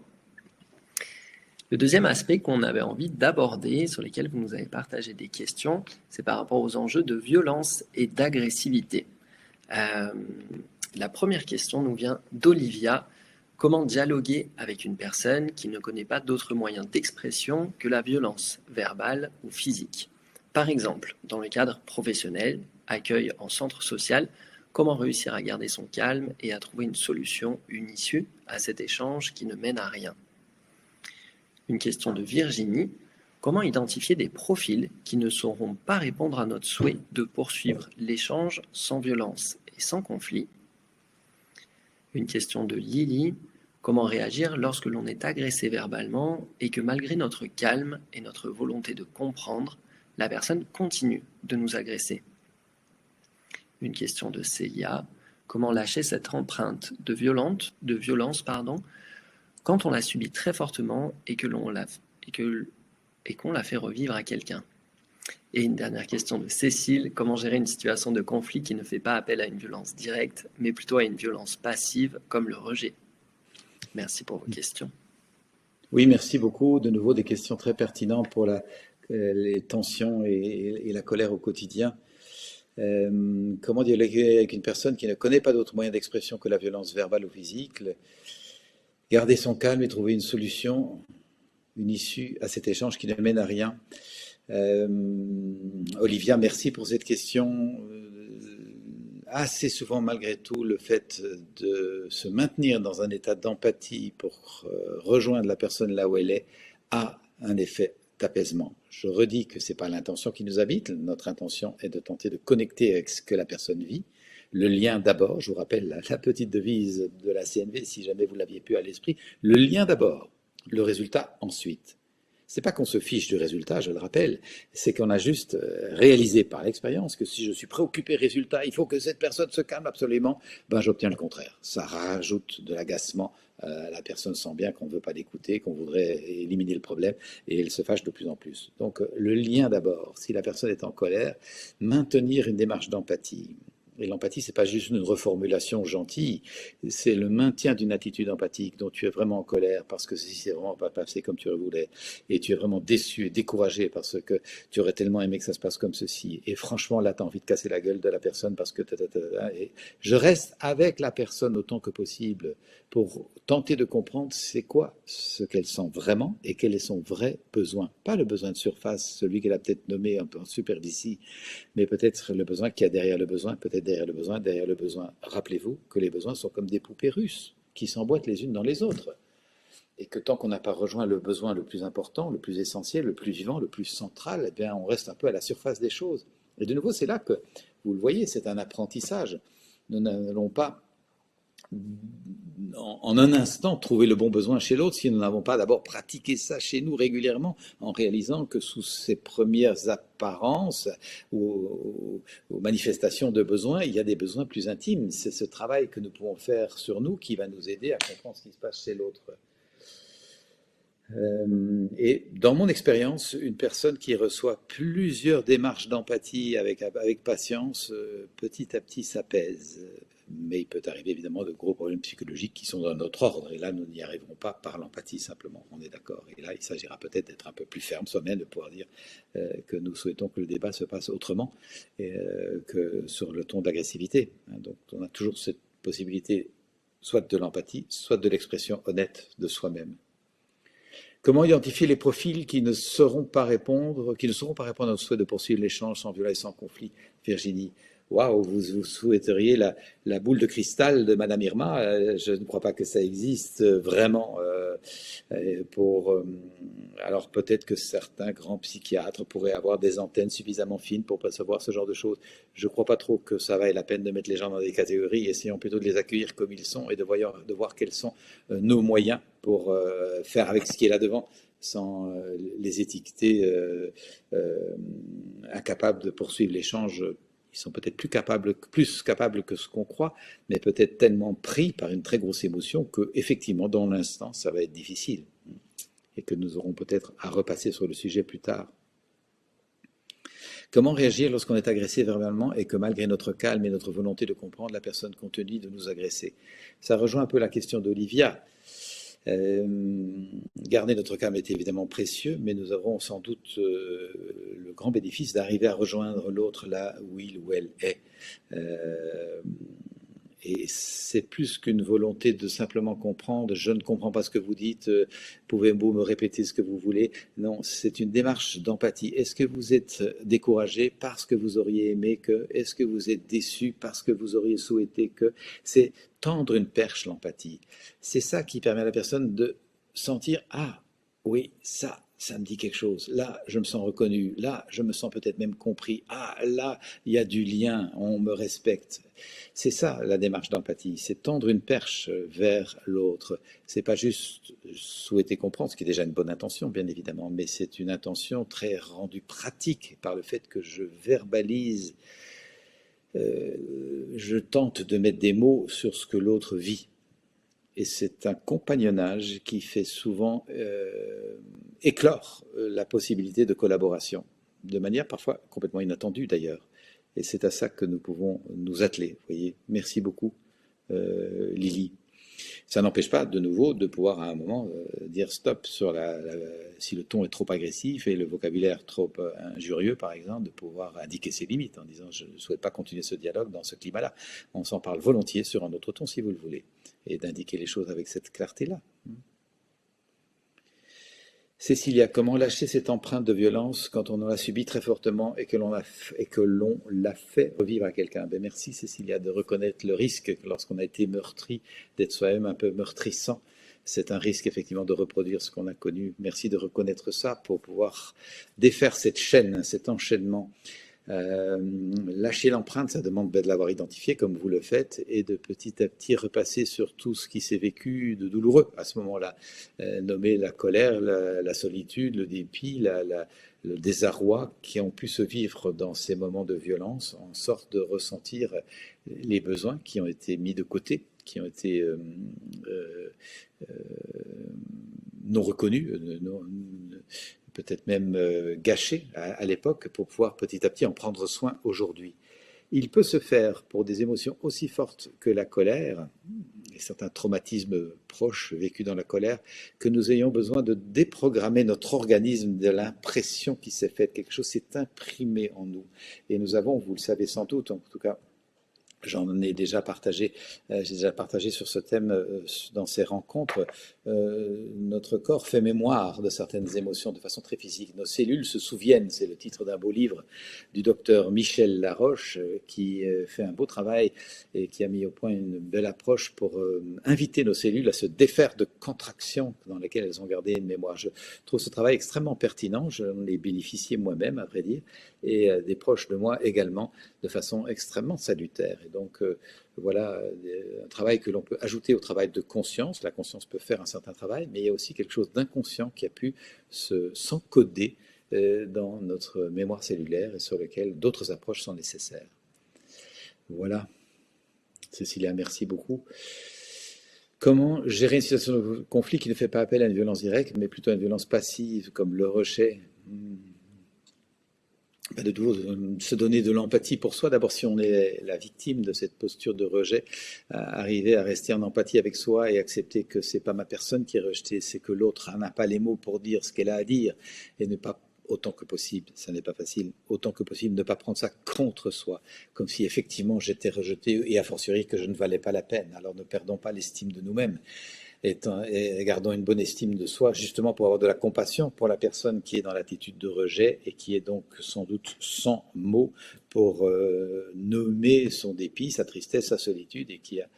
Le deuxième aspect qu'on avait envie d'aborder, sur lesquels vous nous avez partagé des questions, c'est par rapport aux enjeux de violence et d'agressivité. La première question nous vient d'Olivia. Comment dialoguer avec une personne qui ne connaît pas d'autres moyens d'expression que la violence verbale ou physique? Par exemple, dans le cadre professionnel, accueil en centre social, comment réussir à garder son calme et à trouver une solution, une issue à cet échange qui ne mène à rien? Une question de Virginie. Comment identifier des profils qui ne sauront pas répondre à notre souhait de poursuivre l'échange sans violence et sans conflit? Une question de Lily. Comment réagir lorsque l'on est agressé verbalement et que malgré notre calme et notre volonté de comprendre, la personne continue de nous agresser? Une question de Célia. Comment lâcher cette empreinte de violence, quand on la subit très fortement et qu'on la fait revivre à quelqu'un? Et une dernière question de Cécile. Comment gérer une situation de conflit qui ne fait pas appel à une violence directe, mais plutôt à une violence passive comme le rejet? Merci pour vos questions. Oui, merci beaucoup. De nouveau, des questions très pertinentes pour les tensions et la colère au quotidien. Comment dialoguer avec une personne qui ne connaît pas d'autre moyen d'expression que la violence verbale ou physique? Garder son calme et trouver une solution, une issue à cet échange qui ne mène à rien. Olivia, merci pour cette question. Assez souvent, malgré tout, le fait de se maintenir dans un état d'empathie pour rejoindre la personne là où elle est a un effet d'apaisement. Je redis que ce n'est pas l'intention qui nous habite. Notre intention est de tenter de connecter avec ce que la personne vit. Le lien d'abord, je vous rappelle la petite devise de la CNV, si jamais vous l'aviez pu à l'esprit, le lien d'abord, le résultat ensuite. C'est pas qu'on se fiche du résultat, je le rappelle, c'est qu'on a juste réalisé par l'expérience que si je suis préoccupé résultat, il faut que cette personne se calme absolument, ben j'obtiens le contraire. Ça rajoute de l'agacement. La personne sent bien qu'on ne veut pas l'écouter, qu'on voudrait éliminer le problème, et elle se fâche de plus en plus. Donc le lien d'abord, si la personne est en colère, maintenir une démarche d'empathie. Et l'empathie, ce n'est pas juste une reformulation gentille, c'est le maintien d'une attitude empathique dont tu es vraiment en colère parce que si c'est vraiment pas passé comme tu le voulais, et tu es vraiment déçu et découragé parce que tu aurais tellement aimé que ça se passe comme ceci, et franchement là tu as envie de casser la gueule de la personne parce que et je reste avec la personne autant que possible pour tenter de comprendre c'est quoi ce qu'elle sent vraiment et quel est son vrai besoin. Pas le besoin de surface, celui qu'elle a peut-être nommé un peu en superficie, mais peut-être le besoin qu'il y a derrière le besoin, peut-être derrière le besoin. Rappelez-vous que les besoins sont comme des poupées russes qui s'emboîtent les unes dans les autres. Et que tant qu'on n'a pas rejoint le besoin le plus important, le plus essentiel, le plus vivant, le plus central, eh bien, on reste un peu à la surface des choses. Et de nouveau, c'est là que, vous le voyez, c'est un apprentissage. Nous n'allons pas en un instant trouver le bon besoin chez l'autre si nous n'avons pas d'abord pratiqué ça chez nous régulièrement en réalisant que sous ces premières apparences ou manifestations de besoins, il y a des besoins plus intimes. C'est ce travail que nous pouvons faire sur nous qui va nous aider à comprendre ce qui se passe chez l'autre. Et dans mon expérience, une personne qui reçoit plusieurs démarches d'empathie avec patience, petit à petit s'apaise. Mais il peut arriver évidemment de gros problèmes psychologiques qui sont dans notre ordre. Et là, nous n'y arriverons pas par l'empathie simplement. On est d'accord. Et là, il s'agira peut-être d'être un peu plus ferme soi-même, de pouvoir dire que nous souhaitons que le débat se passe autrement que sur le ton d'agressivité. Donc, on a toujours cette possibilité, soit de l'empathie, soit de l'expression honnête de soi-même. Comment identifier les profils qui ne sauront pas répondre à notre souhait de poursuivre l'échange sans violence et sans conflit? Virginie, waouh, vous souhaiteriez la boule de cristal de Madame Irma? Je ne crois pas que ça existe vraiment. Alors peut-être que certains grands psychiatres pourraient avoir des antennes suffisamment fines pour percevoir ce genre de choses. Je ne crois pas trop que ça vaille la peine de mettre les gens dans des catégories. Essayons plutôt de les accueillir comme ils sont et de voir quels sont nos moyens pour faire avec ce qui est là devant, sans les étiqueter incapables de poursuivre l'échange. Ils sont peut-être plus capables que ce qu'on croit, mais peut-être tellement pris par une très grosse émotion que, effectivement, dans l'instant, ça va être difficile et que nous aurons peut-être à repasser sur le sujet plus tard. Comment réagir lorsqu'on est agressé verbalement et que malgré notre calme et notre volonté de comprendre, la personne continue de nous agresser? Ça rejoint un peu la question d'Olivia. Garder notre calme est évidemment précieux, mais nous avons sans doute le grand bénéfice d'arriver à rejoindre l'autre là où il ou elle est. Et c'est plus qu'une volonté de simplement comprendre. Je ne comprends pas ce que vous dites. Pouvez-vous me répéter ce que vous voulez? Non, c'est une démarche d'empathie. Est-ce que vous êtes découragé parce que vous auriez aimé que? Est-ce que vous êtes déçu parce que vous auriez souhaité que? C'est tendre une perche, l'empathie. C'est ça qui permet à la personne de sentir, ah oui, ça ça me dit quelque chose. Là, je me sens reconnu. Là, je me sens peut-être même compris. Ah, là, il y a du lien, on me respecte. C'est ça la démarche d'empathie, c'est tendre une perche vers l'autre. C'est pas juste souhaiter comprendre, ce qui est déjà une bonne intention, bien évidemment, mais c'est une intention très rendue pratique par le fait que je verbalise, je tente de mettre des mots sur ce que l'autre vit. Et c'est un compagnonnage qui fait souvent éclore la possibilité de collaboration, de manière parfois complètement inattendue d'ailleurs. Et c'est à ça que nous pouvons nous atteler. Vous voyez, merci beaucoup, Lily. Ça n'empêche pas, de nouveau, de pouvoir à un moment dire stop sur si le ton est trop agressif et le vocabulaire trop injurieux, par exemple, de pouvoir indiquer ses limites en disant je ne souhaite pas continuer ce dialogue dans ce climat-là. On s'en parle volontiers sur un autre ton si vous le voulez, et d'indiquer les choses avec cette clarté-là. Cécilia, comment lâcher cette empreinte de violence quand on en a subi très fortement et que l'on l'a fait revivre à quelqu'un? Ben merci Cécilia de reconnaître le risque lorsqu'on a été meurtri, d'être soi-même un peu meurtrissant. C'est un risque effectivement de reproduire ce qu'on a connu. Merci de reconnaître ça pour pouvoir défaire cette chaîne, cet enchaînement. Lâcher l'empreinte, ça demande de l'avoir identifié comme vous le faites et de petit à petit repasser sur tout ce qui s'est vécu de douloureux à ce moment-là. Nommer la colère, la solitude, le dépit, le désarroi qui ont pu se vivre dans ces moments de violence, en sorte de ressentir les besoins qui ont été mis de côté, qui ont été non reconnus, peut-être même gâché à l'époque pour pouvoir petit à petit en prendre soin aujourd'hui. Il peut se faire pour des émotions aussi fortes que la colère, et certains traumatismes proches vécus dans la colère, que nous ayons besoin de déprogrammer notre organisme de l'impression qui s'est faite. Quelque chose s'est imprimé en nous. Et nous avons, vous le savez sans doute, en tout cas, j'en ai déjà partagé, j'ai déjà partagé sur ce thème dans ces rencontres. Notre corps fait mémoire de certaines émotions de façon très physique. Nos cellules se souviennent, c'est le titre d'un beau livre du docteur Michel Laroche qui fait un beau travail et qui a mis au point une belle approche pour inviter nos cellules à se défaire de contractions dans lesquelles elles ont gardé une mémoire. Je trouve ce travail extrêmement pertinent, j'en ai bénéficié moi-même à vrai dire, et des proches de moi également, de façon extrêmement salutaire. Et donc, voilà un travail que l'on peut ajouter au travail de conscience. La conscience peut faire un certain travail, mais il y a aussi quelque chose d'inconscient qui a pu s'encoder dans notre mémoire cellulaire et sur lequel d'autres approches sont nécessaires. Voilà. Cécilia, merci beaucoup. Comment gérer une situation de conflit qui ne fait pas appel à une violence directe, mais plutôt à une violence passive, comme le rejet? De nouveau, se donner de l'empathie pour soi. D'abord, si on est la victime de cette posture de rejet, arriver à rester en empathie avec soi et accepter que c'est pas ma personne qui est rejetée, c'est que l'autre n'a pas les mots pour dire ce qu'elle a à dire, et ne pas, autant que possible, ça n'est pas facile, autant que possible, ne pas prendre ça contre soi, comme si effectivement j'étais rejeté et a fortiori que je ne valais pas la peine. Alors ne perdons pas l'estime de nous-mêmes. Et gardons une bonne estime de soi, justement pour avoir de la compassion pour la personne qui est dans l'attitude de rejet et qui est donc sans doute sans mots pour nommer son dépit, sa tristesse, sa solitude, et qui a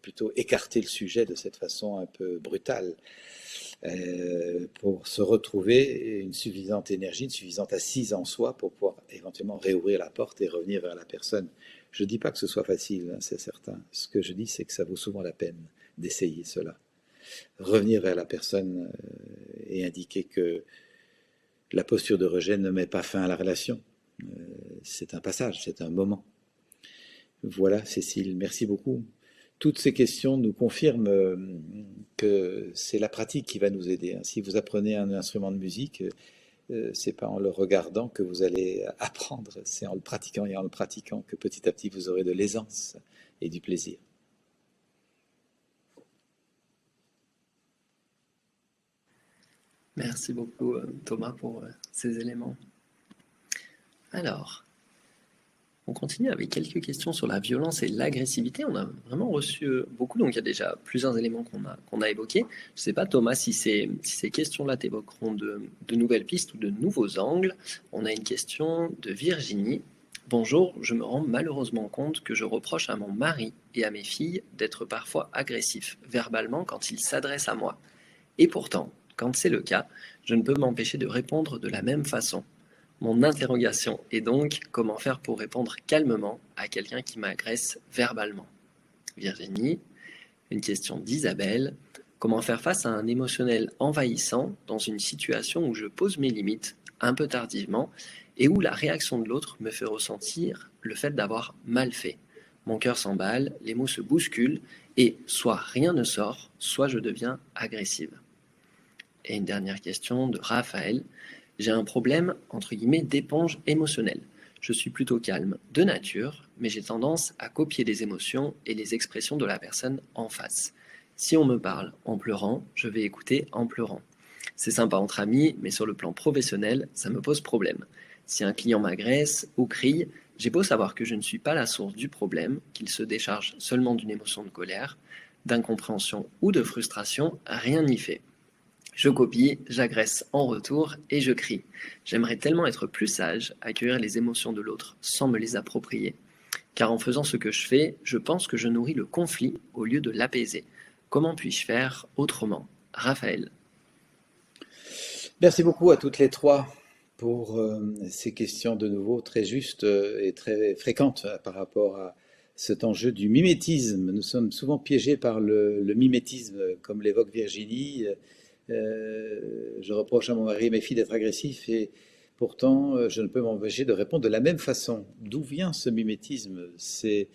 plutôt écarté le sujet de cette façon un peu brutale. Pour se retrouver une suffisante énergie, une suffisante assise en soi pour pouvoir éventuellement réouvrir la porte et revenir vers la personne. Je ne dis pas que ce soit facile, hein, c'est certain. Ce que je dis, c'est que ça vaut souvent la peine d'essayer cela. Revenir vers la personne et indiquer que la posture de rejet ne met pas fin à la relation. C'est un passage, c'est un moment. Voilà, Cécile, merci beaucoup. Toutes ces questions nous confirment que c'est la pratique qui va nous aider. Si vous apprenez un instrument de musique, c'est pas en le regardant que vous allez apprendre, c'est en le pratiquant et en le pratiquant que petit à petit vous aurez de l'aisance et du plaisir. Merci beaucoup Thomas pour ces éléments. Alors, on continue avec quelques questions sur la violence et l'agressivité. On a vraiment reçu beaucoup, donc il y a déjà plusieurs éléments qu'on a évoqués. Je ne sais pas Thomas si ces questions-là t'évoqueront de nouvelles pistes ou de nouveaux angles. On a une question de Virginie. Bonjour, je me rends malheureusement compte que je reproche à mon mari et à mes filles d'être parfois agressifs verbalement quand ils s'adressent à moi. Et pourtant, Quand c'est le cas, je ne peux m'empêcher de répondre de la même façon. Mon interrogation est donc comment faire pour répondre calmement à quelqu'un qui m'agresse verbalement. Virginie, une question d'Isabelle. Comment faire face à un émotionnel envahissant dans une situation où je pose mes limites un peu tardivement et où la réaction de l'autre me fait ressentir le fait d'avoir mal fait. Mon cœur s'emballe, les mots se bousculent et soit rien ne sort, soit je deviens agressive. Et une dernière question de Raphaël. J'ai un problème, entre guillemets, d'éponge émotionnelle. Je suis plutôt calme de nature, mais j'ai tendance à copier les émotions et les expressions de la personne en face. Si on me parle en pleurant, je vais écouter en pleurant. C'est sympa entre amis, mais sur le plan professionnel, ça me pose problème. Si un client m'agresse ou crie, j'ai beau savoir que je ne suis pas la source du problème, qu'il se décharge seulement d'une émotion de colère, d'incompréhension ou de frustration, rien n'y fait. Je copie, j'agresse en retour et je crie. J'aimerais tellement être plus sage, accueillir les émotions de l'autre sans me les approprier. Car en faisant ce que je fais, je pense que je nourris le conflit au lieu de l'apaiser. Comment puis-je faire autrement? Raphaël. Merci beaucoup à toutes les trois pour ces questions de nouveau très justes et très fréquentes par rapport à cet enjeu du mimétisme. Nous sommes souvent piégés par le mimétisme, comme l'évoque Virginie. Je reproche à mon mari et mes filles d'être agressifs et pourtant je ne peux m'empêcher de répondre de la même façon. D'où vient ce mimétisme? C'est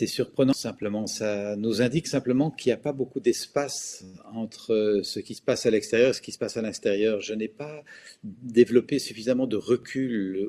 surprenant simplement, ça nous indique simplement qu'il n'y a pas beaucoup d'espace entre ce qui se passe à l'extérieur et ce qui se passe à l'intérieur. Je n'ai pas développé suffisamment de recul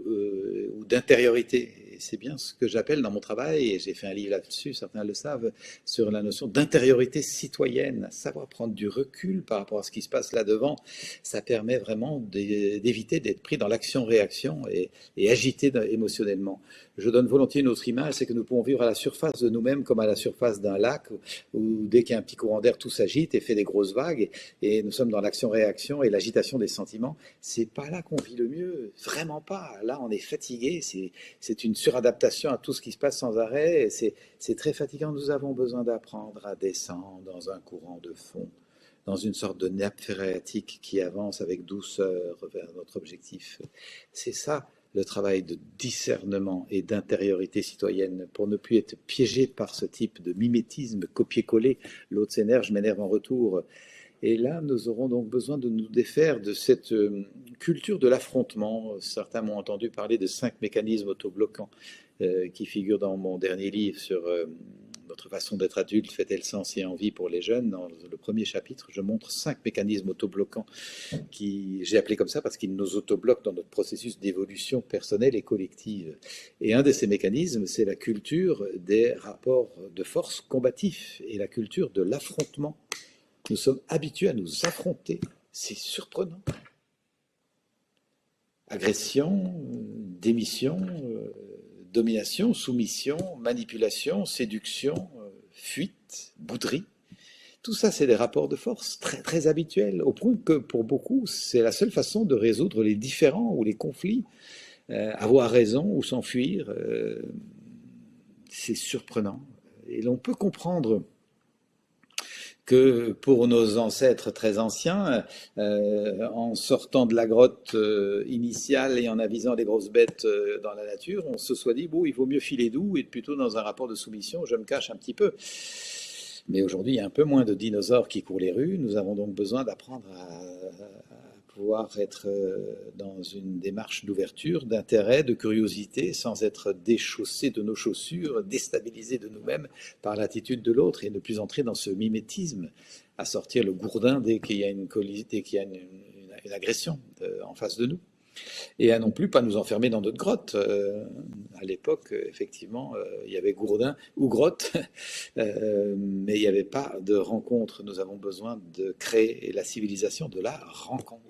ou d'intériorité. Et c'est bien ce que j'appelle dans mon travail, et j'ai fait un livre là-dessus, certains le savent, sur la notion d'intériorité citoyenne, savoir prendre du recul par rapport à ce qui se passe là-devant. Ça permet vraiment d'éviter d'être pris dans l'action-réaction et agité émotionnellement. Je donne volontiers une autre image, c'est que nous pouvons vivre à la surface de nous-mêmes comme à la surface d'un lac, où dès qu'il y a un petit courant d'air, tout s'agite et fait des grosses vagues, et nous sommes dans l'action-réaction et l'agitation des sentiments. C'est pas là qu'on vit le mieux, vraiment pas. Là, on est fatigué, c'est une suradaptation à tout ce qui se passe sans arrêt, et c'est très fatigant. Nous avons besoin d'apprendre à descendre dans un courant de fond, dans une sorte de nappe phréatique qui avance avec douceur vers notre objectif. C'est ça le travail de discernement et d'intériorité citoyenne pour ne plus être piégé par ce type de mimétisme, copier-coller. L'autre s'énerve, je m'énerve en retour. Et là, nous aurons donc besoin de nous défaire de cette culture de l'affrontement. Certains m'ont entendu parler de 5 mécanismes autobloquants qui figurent dans mon dernier livre sur notre façon d'être adulte, fait-elle sens et envie pour les jeunes. Dans le premier chapitre, je montre 5 mécanismes autobloquants qui j'ai appelé comme ça parce qu'ils nous autobloquent dans notre processus d'évolution personnelle et collective. Et un de ces mécanismes, c'est la culture des rapports de force combatifs et la culture de l'affrontement. Nous sommes habitués à nous affronter. C'est surprenant. Agression, démission, domination, soumission, manipulation, séduction, fuite, bouderie. Tout ça, c'est des rapports de force très, très habituels, au point que pour beaucoup, c'est la seule façon de résoudre les différends ou les conflits. Avoir raison ou s'enfuir, c'est surprenant. Et l'on peut comprendre que pour nos ancêtres très anciens, en sortant de la grotte initiale et en avisant les grosses bêtes dans la nature, on se soit dit, bon, il vaut mieux filer doux et être plutôt dans un rapport de soumission, je me cache un petit peu. Mais aujourd'hui, il y a un peu moins de dinosaures qui courent les rues, nous avons donc besoin d'apprendre à pouvoir être dans une démarche d'ouverture, d'intérêt, de curiosité, sans être déchaussé de nos chaussures, déstabilisé de nous-mêmes par l'attitude de l'autre et ne plus entrer dans ce mimétisme, à sortir le gourdin dès qu'il y a une agression en face de nous. Et à non plus pas nous enfermer dans notre grotte. À l'époque, effectivement, il y avait gourdin ou grotte, mais il n'y avait pas de rencontre. Nous avons besoin de créer la civilisation de la rencontre,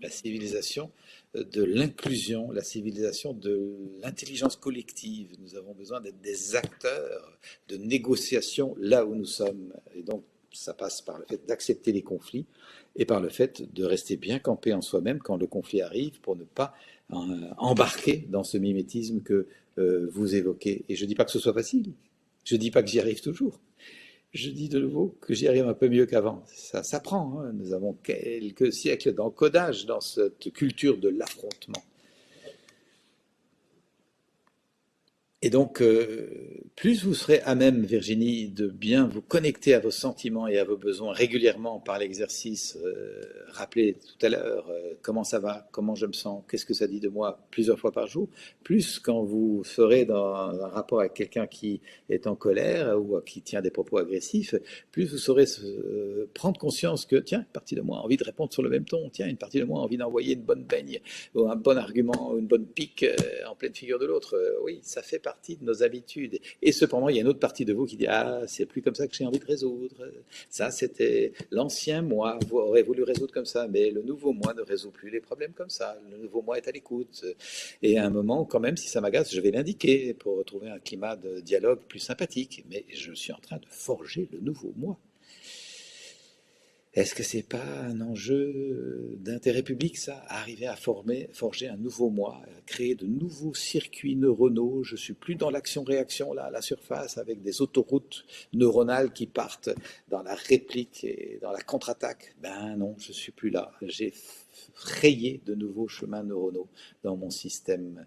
la civilisation de l'inclusion, la civilisation de l'intelligence collective. Nous avons besoin d'être des acteurs de négociation là où nous sommes. Et donc, ça passe par le fait d'accepter les conflits et par le fait de rester bien campé en soi-même quand le conflit arrive pour ne pas embarquer dans ce mimétisme que vous évoquez. Et je ne dis pas que ce soit facile, je ne dis pas que j'y arrive toujours, Je dis de nouveau que j'y arrive un peu mieux qu'avant. Ça s'apprend, hein. Nous avons quelques siècles d'encodage dans cette culture de l'affrontement. Et donc, plus vous serez à même, Virginie, de bien vous connecter à vos sentiments et à vos besoins régulièrement par l'exercice, rappelez tout à l'heure comment ça va, comment je me sens, qu'est-ce que ça dit de moi plusieurs fois par jour, plus quand vous serez dans un rapport avec quelqu'un qui est en colère ou qui tient des propos agressifs, plus vous saurez prendre conscience que, tiens, une partie de moi a envie de répondre sur le même ton, tiens, une partie de moi a envie d'envoyer une bonne baigne, ou un bon argument, ou une bonne pique en pleine figure de l'autre. Oui, ça fait partie de nos habitudes. Et cependant, il y a une autre partie de vous qui dit, ah, c'est plus comme ça que j'ai envie de résoudre. Ça, c'était l'ancien moi, vous aurez voulu résoudre comme ça, mais le nouveau moi ne résout plus les problèmes comme ça. Le nouveau moi est à l'écoute. Et à un moment, quand même, si ça m'agace, je vais l'indiquer pour retrouver un climat de dialogue plus sympathique. Mais je suis en train de forger le nouveau moi. Est-ce que c'est pas un enjeu d'intérêt public, ça, arriver à forger un nouveau moi, à créer de nouveaux circuits neuronaux? Je suis plus dans l'action-réaction là à la surface avec des autoroutes neuronales qui partent dans la réplique et dans la contre-attaque. Ben non, je suis plus là. J'ai rayé de nouveaux chemins neuronaux dans mon système.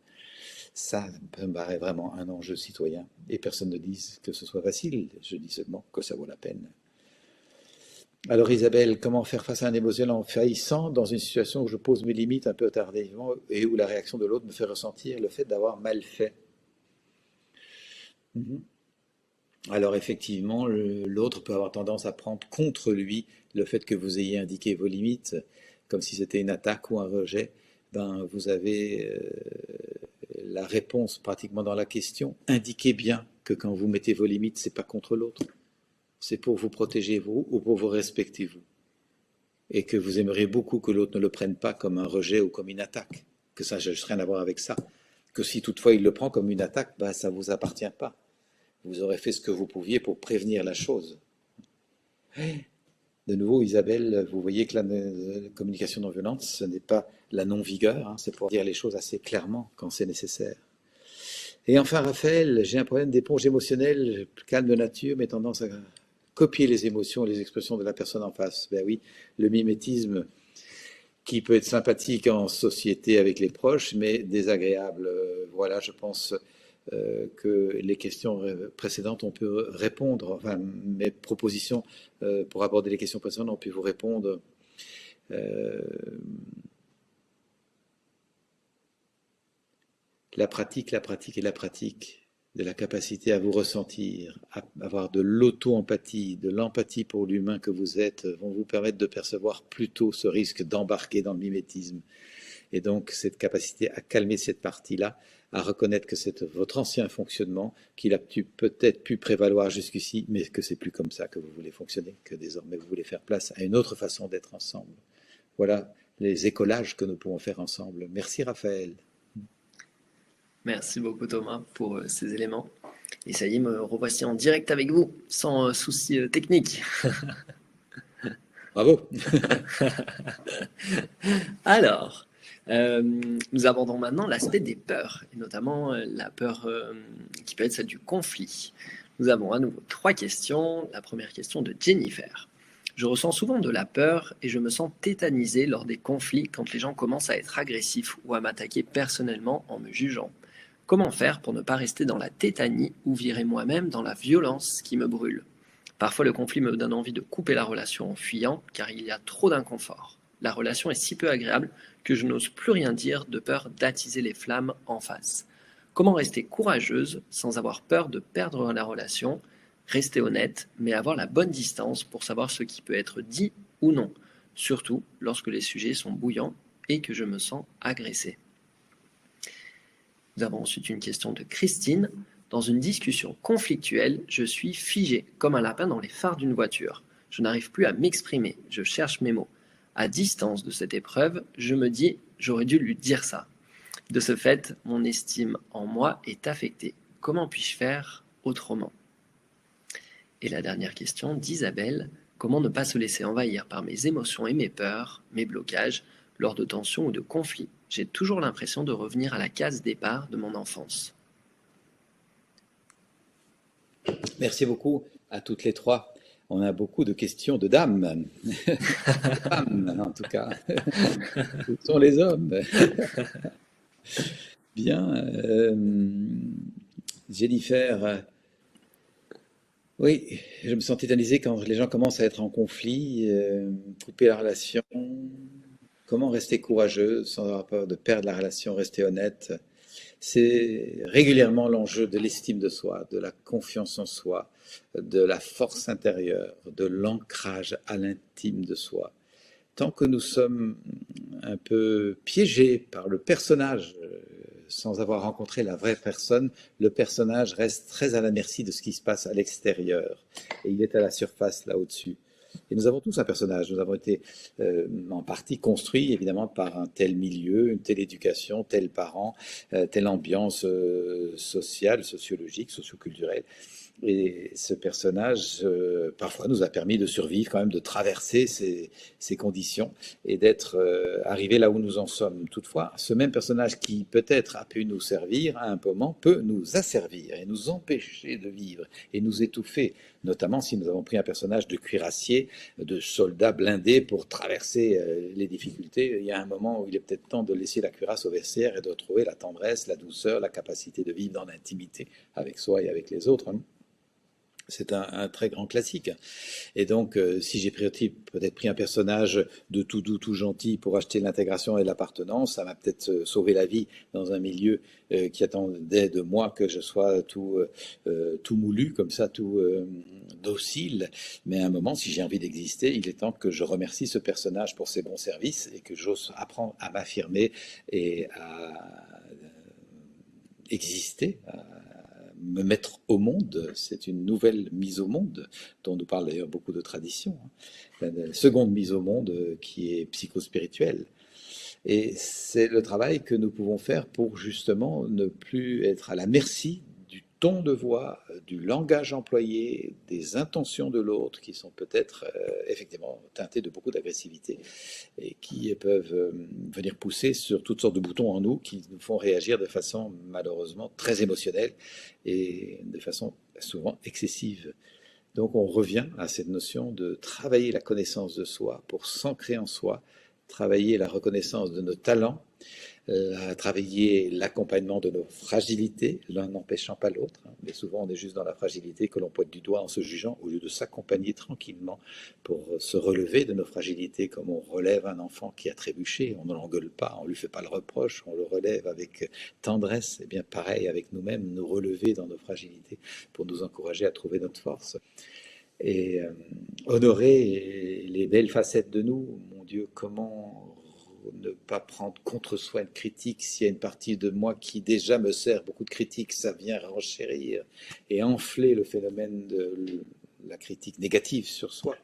Ça me paraît vraiment un enjeu citoyen. Et personne ne dit que ce soit facile. Je dis seulement que ça vaut la peine. Alors Isabelle, comment faire face à un émotionnel envahissant dans une situation où je pose mes limites un peu tardivement et où la réaction de l'autre me fait ressentir le fait d'avoir mal fait? Alors effectivement, l'autre peut avoir tendance à prendre contre lui le fait que vous ayez indiqué vos limites, comme si c'était une attaque ou un rejet. Ben, vous avez la réponse pratiquement dans la question. Indiquez bien que quand vous mettez vos limites, c'est pas contre l'autre. C'est pour vous protéger vous ou pour vous respecter vous. Et que vous aimeriez beaucoup que l'autre ne le prenne pas comme un rejet ou comme une attaque. Que ça n'a rien à voir avec ça. Que si toutefois il le prend comme une attaque, bah, ça ne vous appartient pas. Vous aurez fait ce que vous pouviez pour prévenir la chose. De nouveau, Isabelle, vous voyez que la communication non violente, ce n'est pas la non-vigueur, hein, c'est pour dire les choses assez clairement quand c'est nécessaire. Et enfin, Raphaël, j'ai un problème d'éponge émotionnelle, calme de nature, mais tendance à copier les émotions, les expressions de la personne en face. Ben oui, le mimétisme qui peut être sympathique en société avec les proches, mais désagréable. Voilà, je pense que les questions précédentes, on peut répondre, enfin, mes propositions pour aborder les questions précédentes, on peut vous répondre. La pratique et la pratique de la capacité à vous ressentir, à avoir de l'auto-empathie, de l'empathie pour l'humain que vous êtes, vont vous permettre de percevoir plus tôt ce risque d'embarquer dans le mimétisme. Et donc, cette capacité à calmer cette partie-là, à reconnaître que c'est votre ancien fonctionnement, qu'il a peut-être pu prévaloir jusqu'ici, mais que c'est plus comme ça que vous voulez fonctionner, que désormais vous voulez faire place à une autre façon d'être ensemble. Voilà les écolages que nous pouvons faire ensemble. Merci Raphaël. Merci beaucoup Thomas pour ces éléments. Et ça y est, me revoici en direct avec vous, sans souci technique. Bravo. Alors, nous abordons maintenant l'aspect des peurs, et notamment la peur qui peut être celle du conflit. Nous avons à nouveau 3 questions. La première question de Jennifer. Je ressens souvent de la peur et je me sens tétanisé lors des conflits quand les gens commencent à être agressifs ou à m'attaquer personnellement en me jugeant. Comment faire pour ne pas rester dans la tétanie ou virer moi-même dans la violence qui me brûle? Parfois le conflit me donne envie de couper la relation en fuyant car il y a trop d'inconfort. La relation est si peu agréable que je n'ose plus rien dire de peur d'attiser les flammes en face. Comment rester courageuse sans avoir peur de perdre la relation? Rester honnête, mais avoir la bonne distance pour savoir ce qui peut être dit ou non, surtout lorsque les sujets sont bouillants et que je me sens agressée. Nous avons ensuite une question de Christine. Dans une discussion conflictuelle, je suis figé comme un lapin dans les phares d'une voiture. Je n'arrive plus à m'exprimer, je cherche mes mots. À distance de cette épreuve, je me dis j'aurais dû lui dire ça. De ce fait, mon estime en moi est affectée. Comment puis-je faire autrement? Et la dernière question d'Isabelle. Comment ne pas se laisser envahir par mes émotions et mes peurs, mes blocages, lors de tensions ou de conflits? J'ai toujours l'impression de revenir à la case départ de mon enfance. Merci beaucoup à toutes les 3. on a beaucoup de questions de dames, de femmes en tout cas. Où sont les hommes? Bien. Jennifer, oui, je me sens tétanisé quand les gens commencent à être en conflit, couper la relation. Comment rester courageux sans avoir peur de perdre la relation, rester honnête? C'est régulièrement l'enjeu de l'estime de soi, de la confiance en soi, de la force intérieure, de l'ancrage à l'intime de soi. Tant que nous sommes un peu piégés par le personnage, sans avoir rencontré la vraie personne, le personnage reste très à la merci de ce qui se passe à l'extérieur. Et il est à la surface, là au-dessus. Et nous avons tous un personnage. Nous avons été en partie construits, évidemment, par un tel milieu, une telle éducation, tel parent, telle ambiance sociale, sociologique, socioculturelle. Et ce personnage, parfois, nous a permis de survivre, quand même, de traverser ces conditions et d'être arrivé là où nous en sommes. Toutefois, ce même personnage qui, peut-être, a pu nous servir à un moment, peut nous asservir et nous empêcher de vivre et nous étouffer, notamment si nous avons pris un personnage de cuirassier, de soldat blindé pour traverser les difficultés. Il y a un moment où il est peut-être temps de laisser la cuirasse au vestiaire et de retrouver la tendresse, la douceur, la capacité de vivre dans l'intimité avec soi et avec les autres. C'est un très grand classique. Et donc, si j'ai peut-être pris un personnage de tout doux, tout gentil pour acheter l'intégration et l'appartenance, ça m'a peut-être sauvé la vie dans un milieu qui attendait de moi que je sois tout moulu, comme ça, tout docile. Mais à un moment, si j'ai envie d'exister, il est temps que je remercie ce personnage pour ses bons services et que j'ose apprendre à m'affirmer et à exister, me mettre au monde. C'est une nouvelle mise au monde dont nous parlent d'ailleurs beaucoup de traditions. La seconde mise au monde qui est psychospirituelle. Et c'est le travail que nous pouvons faire pour justement ne plus être à la merci du ton de voix, du langage employé, des intentions de l'autre qui sont peut-être effectivement teintées de beaucoup d'agressivité et qui peuvent venir pousser sur toutes sortes de boutons en nous qui nous font réagir de façon malheureusement très émotionnelle et de façon souvent excessive. Donc on revient à cette notion de travailler la connaissance de soi pour s'ancrer en soi, travailler la reconnaissance de nos talents, travailler l'accompagnement de nos fragilités, l'un n'empêchant pas l'autre. Mais souvent, on est juste dans la fragilité que l'on pointe du doigt en se jugeant, au lieu de s'accompagner tranquillement pour se relever de nos fragilités, comme on relève un enfant qui a trébuché. On ne l'engueule pas, on ne lui fait pas le reproche, on le relève avec tendresse. Et bien pareil avec nous-mêmes, nous relever dans nos fragilités pour nous encourager à trouver notre force. Et honorer les belles facettes de nous. Mon Dieu, comment ne pas prendre contre soi une critique s'il y a une partie de moi qui déjà me sert beaucoup de critiques, ça vient renchérir et enfler le phénomène de la critique négative sur soi.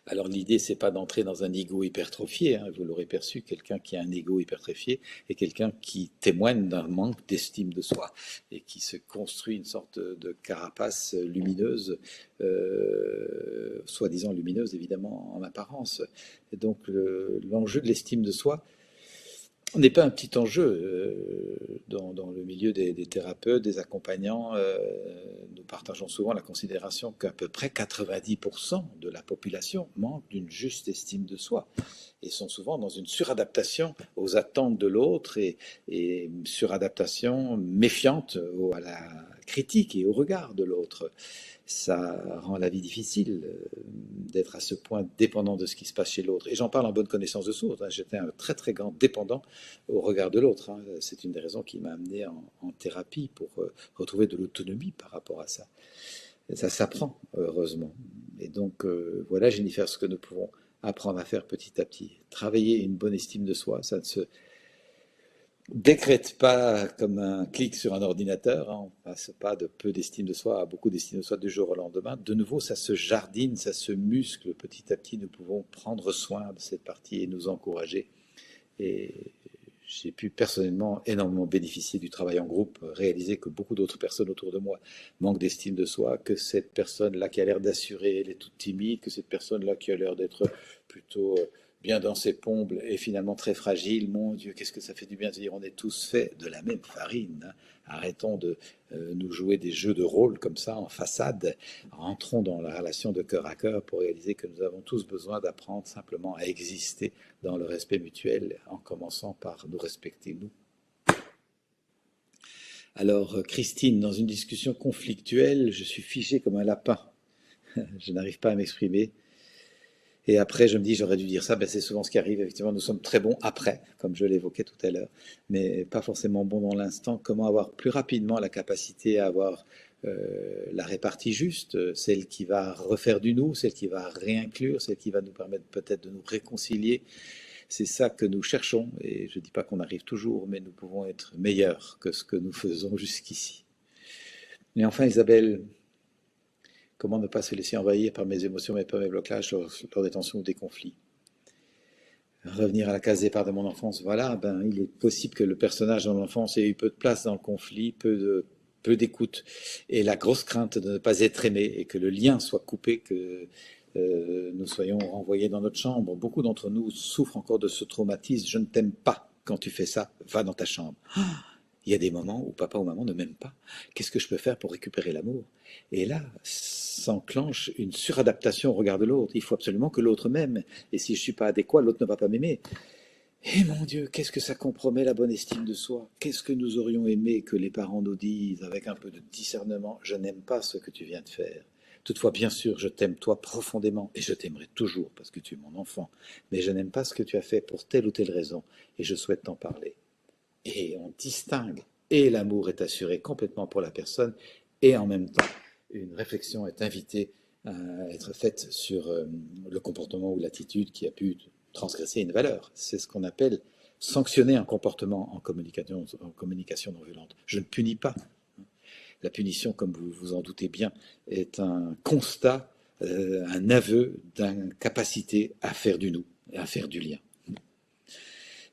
Alors l'idée, c'est pas d'entrer dans un ego hypertrophié, hein, vous l'aurez perçu, quelqu'un qui a un ego hypertrophié est quelqu'un qui témoigne d'un manque d'estime de soi et qui se construit une sorte de carapace lumineuse, soi-disant lumineuse évidemment en apparence. Et donc l'enjeu de l'estime de soi n'est pas un petit enjeu dans le milieu des thérapeutes, des accompagnants. Nous partageons souvent la considération qu'à peu près 90% de la population manque d'une juste estime de soi et sont souvent dans une suradaptation aux attentes de l'autre et suradaptation méfiante à la critique et au regard de l'autre. Ça rend la vie difficile d'être à ce point dépendant de ce qui se passe chez l'autre. Et j'en parle en bonne connaissance de cause. J'étais un très très grand dépendant au regard de l'autre. C'est une des raisons qui m'a amené en thérapie pour retrouver de l'autonomie par rapport à ça. Et ça s'apprend, heureusement. Et donc voilà, Jennifer, ce que nous pouvons apprendre à faire petit à petit. Travailler une bonne estime de soi, ça ne se décrète pas comme un clic sur un ordinateur, hein. On ne passe pas de peu d'estime de soi à beaucoup d'estime de soi du jour au lendemain. De nouveau, ça se jardine, ça se muscle. Petit à petit, nous pouvons prendre soin de cette partie et nous encourager. Et j'ai pu personnellement énormément bénéficier du travail en groupe, réaliser que beaucoup d'autres personnes autour de moi manquent d'estime de soi, que cette personne-là qui a l'air d'assurer, elle est toute timide, que cette personne-là qui a l'air d'être plutôt bien dans ses pompes et finalement très fragile. Mon Dieu, qu'est-ce que ça fait du bien de se dire on est tous faits de la même farine. Hein. Arrêtons de nous jouer des jeux de rôle comme ça en façade. Rentrons dans la relation de cœur à cœur pour réaliser que nous avons tous besoin d'apprendre simplement à exister dans le respect mutuel en commençant par nous respecter nous. Alors, Christine, dans une discussion conflictuelle, je suis figé comme un lapin. Je n'arrive pas à m'exprimer. Et après, je me dis, j'aurais dû dire ça. Ben, c'est souvent ce qui arrive. Effectivement, nous sommes très bons après, comme je l'évoquais tout à l'heure, mais pas forcément bons dans l'instant. Comment avoir plus rapidement la capacité à avoir la répartie juste, celle qui va refaire du nous, celle qui va réinclure, celle qui va nous permettre peut-être de nous réconcilier. C'est ça que nous cherchons. Et je ne dis pas qu'on arrive toujours, mais nous pouvons être meilleurs que ce que nous faisons jusqu'ici. Et enfin, Isabelle, comment ne pas se laisser envahir par mes émotions, mes peurs, mes blocages lors des tensions ou des conflits? Revenir à la case départ de mon enfance, voilà, ben, il est possible que le personnage de mon enfance ait eu peu de place dans le conflit, peu d'écoute, et la grosse crainte de ne pas être aimé, et que le lien soit coupé, que nous soyons renvoyés dans notre chambre. Beaucoup d'entre nous souffrent encore de ce traumatisme. Je ne t'aime pas quand tu fais ça, va dans ta chambre. Il y a des moments où papa ou maman ne m'aiment pas. Qu'est-ce que je peux faire pour récupérer l'amour? Et là, s'enclenche une suradaptation au regard de l'autre. Il faut absolument que l'autre m'aime. Et si je ne suis pas adéquat, l'autre ne va pas m'aimer. Et mon Dieu, qu'est-ce que ça compromet la bonne estime de soi? Qu'est-ce que nous aurions aimé que les parents nous disent avec un peu de discernement? Je n'aime pas ce que tu viens de faire. Toutefois, bien sûr, je t'aime toi profondément et je t'aimerai toujours parce que tu es mon enfant. Mais je n'aime pas ce que tu as fait pour telle ou telle raison et je souhaite t'en parler. Et on distingue, et l'amour est assuré complètement pour la personne, et en même temps, une réflexion est invitée à être faite sur le comportement ou l'attitude qui a pu transgresser une valeur. C'est ce qu'on appelle sanctionner un comportement en communication non violente. Je ne punis pas. La punition, comme vous vous en doutez bien, est un constat, un aveu d'incapacité à faire du nous, à faire du lien.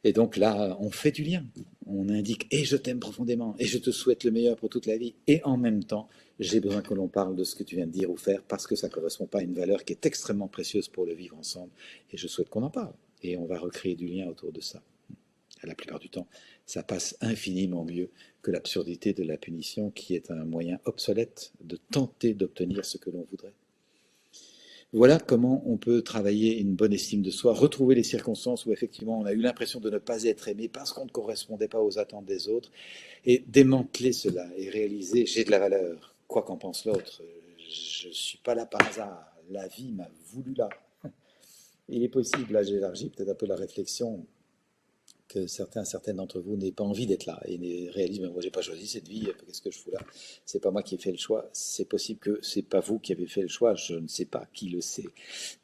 Et donc là, on fait du lien. On indique « et je t'aime profondément, et je te souhaite le meilleur pour toute la vie », et en même temps, j'ai besoin que l'on parle de ce que tu viens de dire ou faire parce que ça ne correspond pas à une valeur qui est extrêmement précieuse pour le vivre ensemble, et je souhaite qu'on en parle. Et on va recréer du lien autour de ça. La plupart du temps, ça passe infiniment mieux que l'absurdité de la punition qui est un moyen obsolète de tenter d'obtenir ce que l'on voudrait. Voilà comment on peut travailler une bonne estime de soi, retrouver les circonstances où effectivement on a eu l'impression de ne pas être aimé parce qu'on ne correspondait pas aux attentes des autres, et démanteler cela et réaliser j'ai de la valeur, quoi qu'en pense l'autre, je ne suis pas là par hasard, la vie m'a voulu là. Il est possible, là j'élargis peut-être un peu la réflexion, que certaines d'entre vous n'aient pas envie d'être là et réalisent, mais moi j'ai pas choisi cette vie, qu'est-ce que je fous là? C'est pas moi qui ai fait le choix, c'est possible que c'est pas vous qui avez fait le choix, je ne sais pas, qui le sait.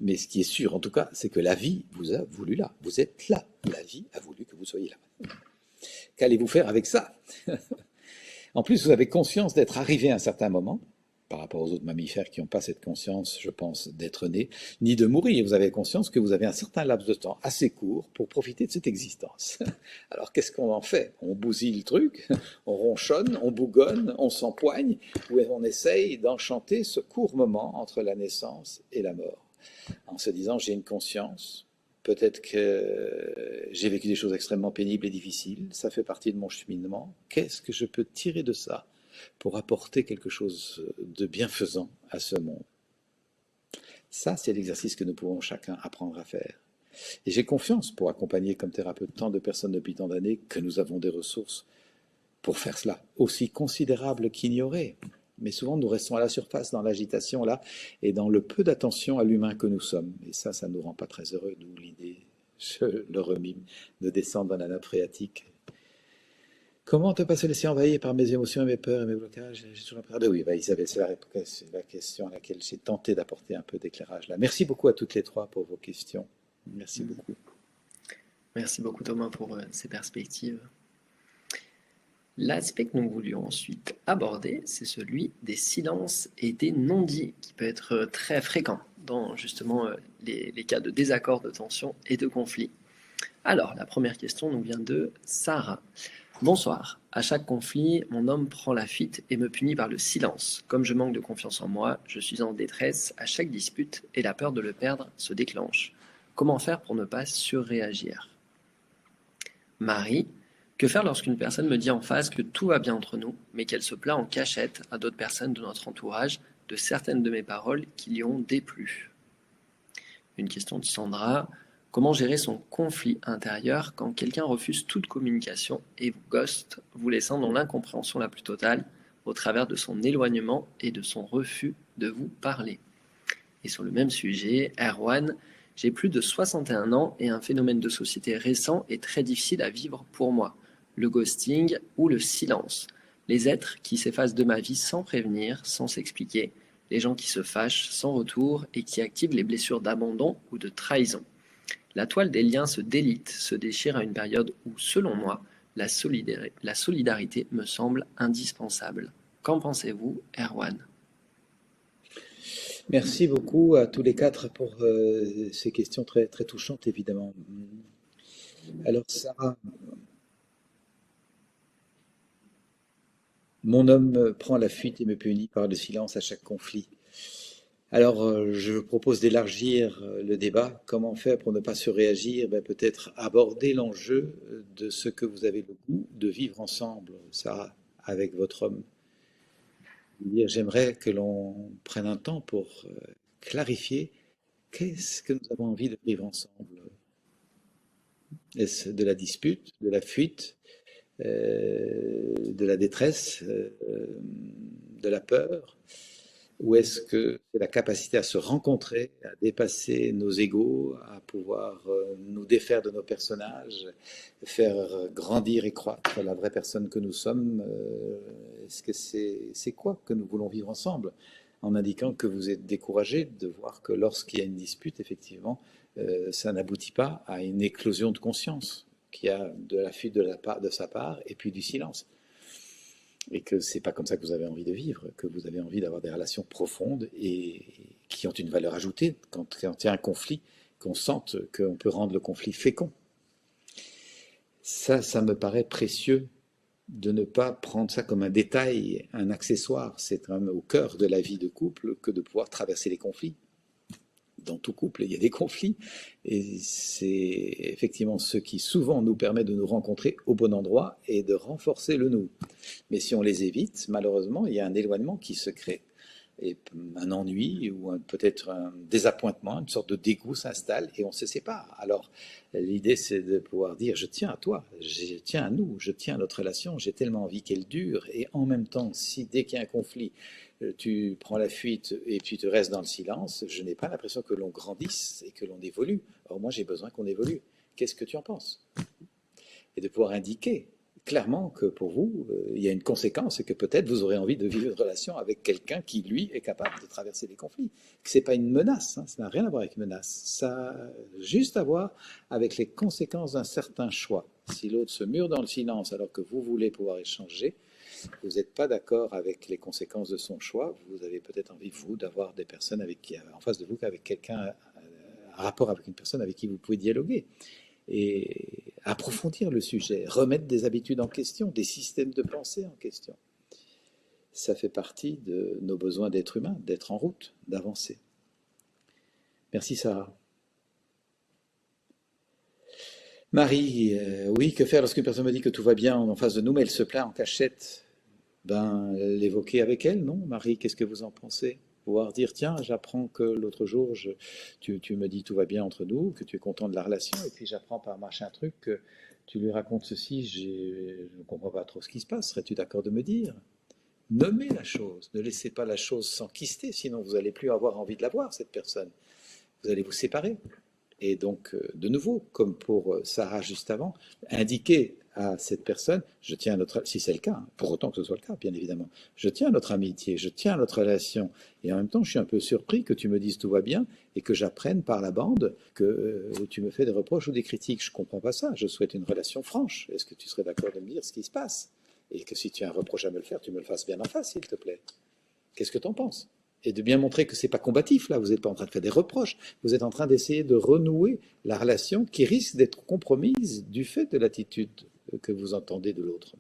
Mais ce qui est sûr en tout cas, c'est que la vie vous a voulu là, vous êtes là, la vie a voulu que vous soyez là. Qu'allez-vous faire avec ça? En plus, vous avez conscience d'être arrivé à un certain moment, par rapport aux autres mammifères qui n'ont pas cette conscience, je pense, d'être nés, ni de mourir. Vous avez conscience que vous avez un certain laps de temps assez court pour profiter de cette existence. Alors, qu'est-ce qu'on en fait? On bousille le truc, on ronchonne, on bougonne, on s'empoigne, ou on essaye d'enchanter ce court moment entre la naissance et la mort, en se disant, j'ai une conscience, peut-être que j'ai vécu des choses extrêmement pénibles et difficiles, ça fait partie de mon cheminement, qu'est-ce que je peux tirer de ça pour apporter quelque chose de bienfaisant à ce monde? Ça, c'est l'exercice que nous pouvons chacun apprendre à faire. Et j'ai confiance pour accompagner comme thérapeute tant de personnes depuis tant d'années que nous avons des ressources pour faire cela, aussi considérables qu'ignorées. Mais souvent, nous restons à la surface dans l'agitation là et dans le peu d'attention à l'humain que nous sommes. Et ça ne nous rend pas très heureux, d'où l'idée, je le remime, de descendre dans la nappe phréatique. Comment ne pas se laisser envahir par mes émotions, mes peurs et mes blocages? J'ai toujours l'impression... Oui, Isabelle, c'est la question à laquelle j'ai tenté d'apporter un peu d'éclairage là. Merci beaucoup à toutes les trois pour vos questions. Merci beaucoup. Merci beaucoup Thomas pour ces perspectives. L'aspect que nous voulions ensuite aborder, c'est celui des silences et des non-dits, qui peut être très fréquent dans justement les cas de désaccord, de tension et de conflit. Alors, la première question nous vient de Sarah. Bonsoir. À chaque conflit, mon homme prend la fuite et me punit par le silence. Comme je manque de confiance en moi, je suis en détresse à chaque dispute et la peur de le perdre se déclenche. Comment faire pour ne pas surréagir? Marie, que faire lorsqu'une personne me dit en face que tout va bien entre nous, mais qu'elle se plaint en cachette à d'autres personnes de notre entourage de certaines de mes paroles qui lui ont déplu? Une question de Sandra. Comment gérer son conflit intérieur quand quelqu'un refuse toute communication et vous ghost, vous laissant dans l'incompréhension la plus totale au travers de son éloignement et de son refus de vous parler? Et sur le même sujet, Erwan, j'ai plus de 61 ans et un phénomène de société récent est très difficile à vivre pour moi. Le ghosting ou le silence. Les êtres qui s'effacent de ma vie sans prévenir, sans s'expliquer. Les gens qui se fâchent sans retour et qui activent les blessures d'abandon ou de trahison. La toile des liens se délite, se déchire à une période où, selon moi, la solidarité me semble indispensable. Qu'en pensez-vous, Erwan? Merci beaucoup à tous les quatre pour ces questions très, très touchantes, évidemment. Alors, Sarah, mon homme prend la fuite et me punit par le silence à chaque conflit. Alors, je propose d'élargir le débat. Comment faire pour ne pas surréagir? Peut-être aborder l'enjeu de ce que vous avez le goût de vivre ensemble, Sarah, avec votre homme. J'aimerais que l'on prenne un temps pour clarifier qu'est-ce que nous avons envie de vivre ensemble. Est-ce de la dispute, de la fuite, de la détresse, de la peur? Ou est-ce que c'est la capacité à se rencontrer, à dépasser nos égos, à pouvoir nous défaire de nos personnages, faire grandir et croître la vraie personne que nous sommes? Est-ce que c'est quoi que nous voulons vivre ensemble? En indiquant que vous êtes découragé de voir que lorsqu'il y a une dispute, effectivement, ça n'aboutit pas à une éclosion de conscience, qu'il y a de la fuite de sa part et puis du silence. Et que c'est pas comme ça que vous avez envie de vivre, que vous avez envie d'avoir des relations profondes et qui ont une valeur ajoutée quand il y a un conflit, qu'on sente qu'on peut rendre le conflit fécond. Ça me paraît précieux de ne pas prendre ça comme un détail, un accessoire. C'est quand même au cœur de la vie de couple que de pouvoir traverser les conflits. Dans tout couple, il y a des conflits, et c'est effectivement ce qui souvent nous permet de nous rencontrer au bon endroit et de renforcer le nous. Mais si on les évite, malheureusement, il y a un éloignement qui se crée. Et un ennui ou peut-être un désappointement, une sorte de dégoût s'installe et on se sépare. Alors l'idée c'est de pouvoir dire je tiens à toi, je tiens à nous, je tiens à notre relation, j'ai tellement envie qu'elle dure, et en même temps si dès qu'il y a un conflit tu prends la fuite et puis tu restes dans le silence, je n'ai pas l'impression que l'on grandisse et que l'on évolue. Or moi j'ai besoin qu'on évolue. Qu'est-ce que tu en penses? Et de pouvoir indiquer clairement que pour vous, il y a une conséquence et que peut-être vous aurez envie de vivre une relation avec quelqu'un qui, lui, est capable de traverser les conflits. Ce n'est pas une menace, hein, ça n'a rien à voir avec une menace. Ça a juste à voir avec les conséquences d'un certain choix. Si l'autre se mure dans le silence alors que vous voulez pouvoir échanger, vous n'êtes pas d'accord avec les conséquences de son choix, vous avez peut-être envie, vous, d'avoir des personnes avec qui, en face de vous, avec quelqu'un, un rapport avec une personne avec qui vous pouvez dialoguer. Et approfondir le sujet, remettre des habitudes en question, des systèmes de pensée en question. Ça fait partie de nos besoins d'être humain, d'être en route, d'avancer. Merci Sarah. Marie, oui, que faire lorsqu'une personne me dit que tout va bien en face de nous, mais elle se plaint en cachette? L'évoquer avec elle, non? Marie, qu'est-ce que vous en pensez? Pouvoir dire, tiens, j'apprends que l'autre jour, tu me dis tout va bien entre nous, que tu es content de la relation, et puis j'apprends par machin truc que tu lui racontes ceci, je ne comprends pas trop ce qui se passe, serais-tu d'accord de me dire? Nommez la chose, ne laissez pas la chose s'enquister, sinon vous n'allez plus avoir envie de la voir, cette personne. Vous allez vous séparer. Et donc, de nouveau, comme pour Sarah juste avant, indiquer à cette personne, je tiens à notre, si c'est le cas, hein, pour autant que ce soit le cas, bien évidemment, je tiens à notre amitié, je tiens à notre relation, et en même temps, je suis un peu surpris que tu me dises tout va bien, et que j'apprenne par la bande que tu me fais des reproches ou des critiques. Je ne comprends pas ça, je souhaite une relation franche. Est-ce que tu serais d'accord de me dire ce qui se passe? Et que si tu as un reproche à me le faire, tu me le fasses bien en face, s'il te plaît. Qu'est-ce que tu en penses? Et de bien montrer que ce n'est pas combatif, là, vous n'êtes pas en train de faire des reproches, vous êtes en train d'essayer de renouer la relation qui risque d'être compromise du fait de l'attitude que vous entendez de l'autre.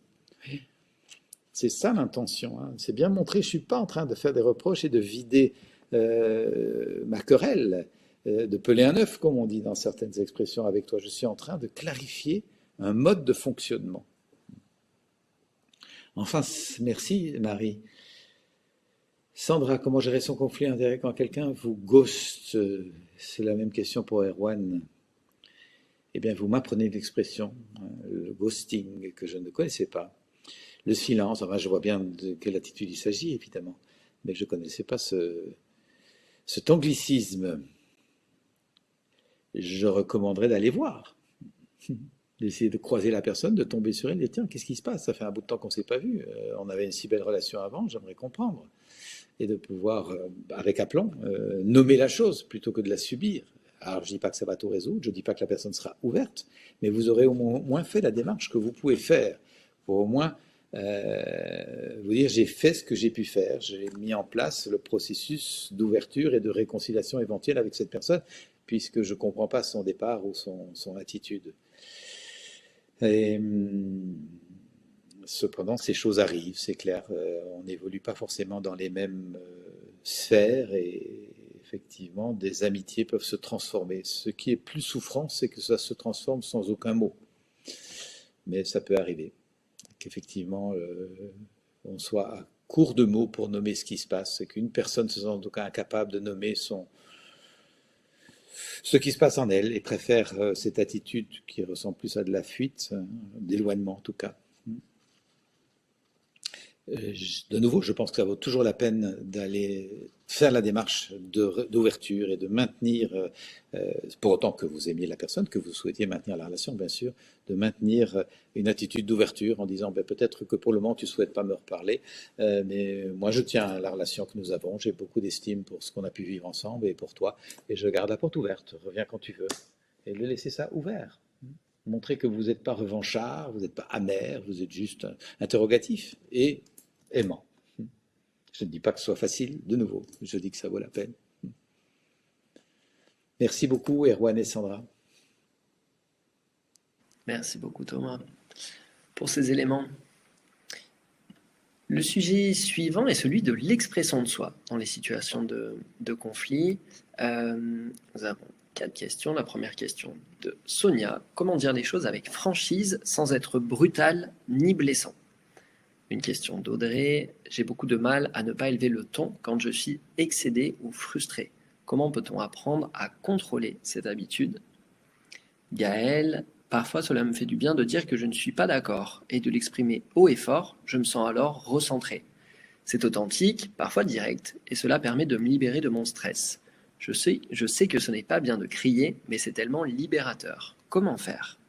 C'est ça l'intention, hein. C'est bien montrer, je ne suis pas en train de faire des reproches et de vider ma querelle, de peler un œuf, comme on dit dans certaines expressions avec toi. Je suis en train de clarifier un mode de fonctionnement. Enfin, merci Marie. Sandra, comment gérer son conflit d'intérêt quand quelqu'un vous ghost? C'est la même question pour Erwan. Eh bien, vous m'apprenez l'expression, le ghosting, que je ne connaissais pas. Le silence, enfin, je vois bien de quelle attitude il s'agit, évidemment, mais je ne connaissais pas cet anglicisme. Je recommanderais d'aller voir, d'essayer de croiser la personne, de tomber sur elle, et de dire tiens, qu'est-ce qui se passe? Ça fait un bout de temps qu'on ne s'est pas vu, on avait une si belle relation avant, j'aimerais comprendre. Et de pouvoir, avec aplomb, nommer la chose plutôt que de la subir. Alors, je ne dis pas que ça va tout résoudre, je ne dis pas que la personne sera ouverte, mais vous aurez au moins fait la démarche que vous pouvez faire pour au moins vous dire j'ai fait ce que j'ai pu faire, j'ai mis en place le processus d'ouverture et de réconciliation éventuelle avec cette personne, puisque je ne comprends pas son départ ou son attitude. Et, cependant, ces choses arrivent, c'est clair. On n'évolue pas forcément dans les mêmes sphères et effectivement, des amitiés peuvent se transformer. Ce qui est plus souffrant, c'est que ça se transforme sans aucun mot. Mais ça peut arriver, qu'effectivement, on soit à court de mots pour nommer ce qui se passe, et qu'une personne se sent en tout cas incapable de nommer ce qui se passe en elle et préfère cette attitude qui ressemble plus à de la fuite, d'éloignement en tout cas. De nouveau, je pense que ça vaut toujours la peine d'aller faire la démarche d'ouverture et de maintenir, pour autant que vous aimiez la personne, que vous souhaitiez maintenir la relation, bien sûr, de maintenir une attitude d'ouverture en disant ben, peut-être que pour le moment tu ne souhaites pas me reparler, mais moi je tiens à la relation que nous avons, j'ai beaucoup d'estime pour ce qu'on a pu vivre ensemble et pour toi, et je garde la porte ouverte, reviens quand tu veux, et de laisser ça ouvert. Montrer que vous n'êtes pas revanchard, vous n'êtes pas amer, vous êtes juste interrogatif et aimant. Je ne dis pas que ce soit facile, de nouveau, je dis que ça vaut la peine. Merci beaucoup, Erwan et Sandra. Merci beaucoup, Thomas, pour ces éléments. Le sujet suivant est celui de l'expression de soi dans les situations de conflit. Nous avons 4 questions. La première question de Sonia. Comment dire les choses avec franchise sans être brutal ni blessant? Une question d'Audrey. J'ai beaucoup de mal à ne pas élever le ton quand je suis excédé ou frustré. Comment peut-on apprendre à contrôler cette habitude? Gaël. Parfois, cela me fait du bien de dire que je ne suis pas d'accord et de l'exprimer haut et fort, je me sens alors recentré. C'est authentique, parfois direct, et cela permet de me libérer de mon stress. Je sais que ce n'est pas bien de crier, mais c'est tellement libérateur. Comment faire?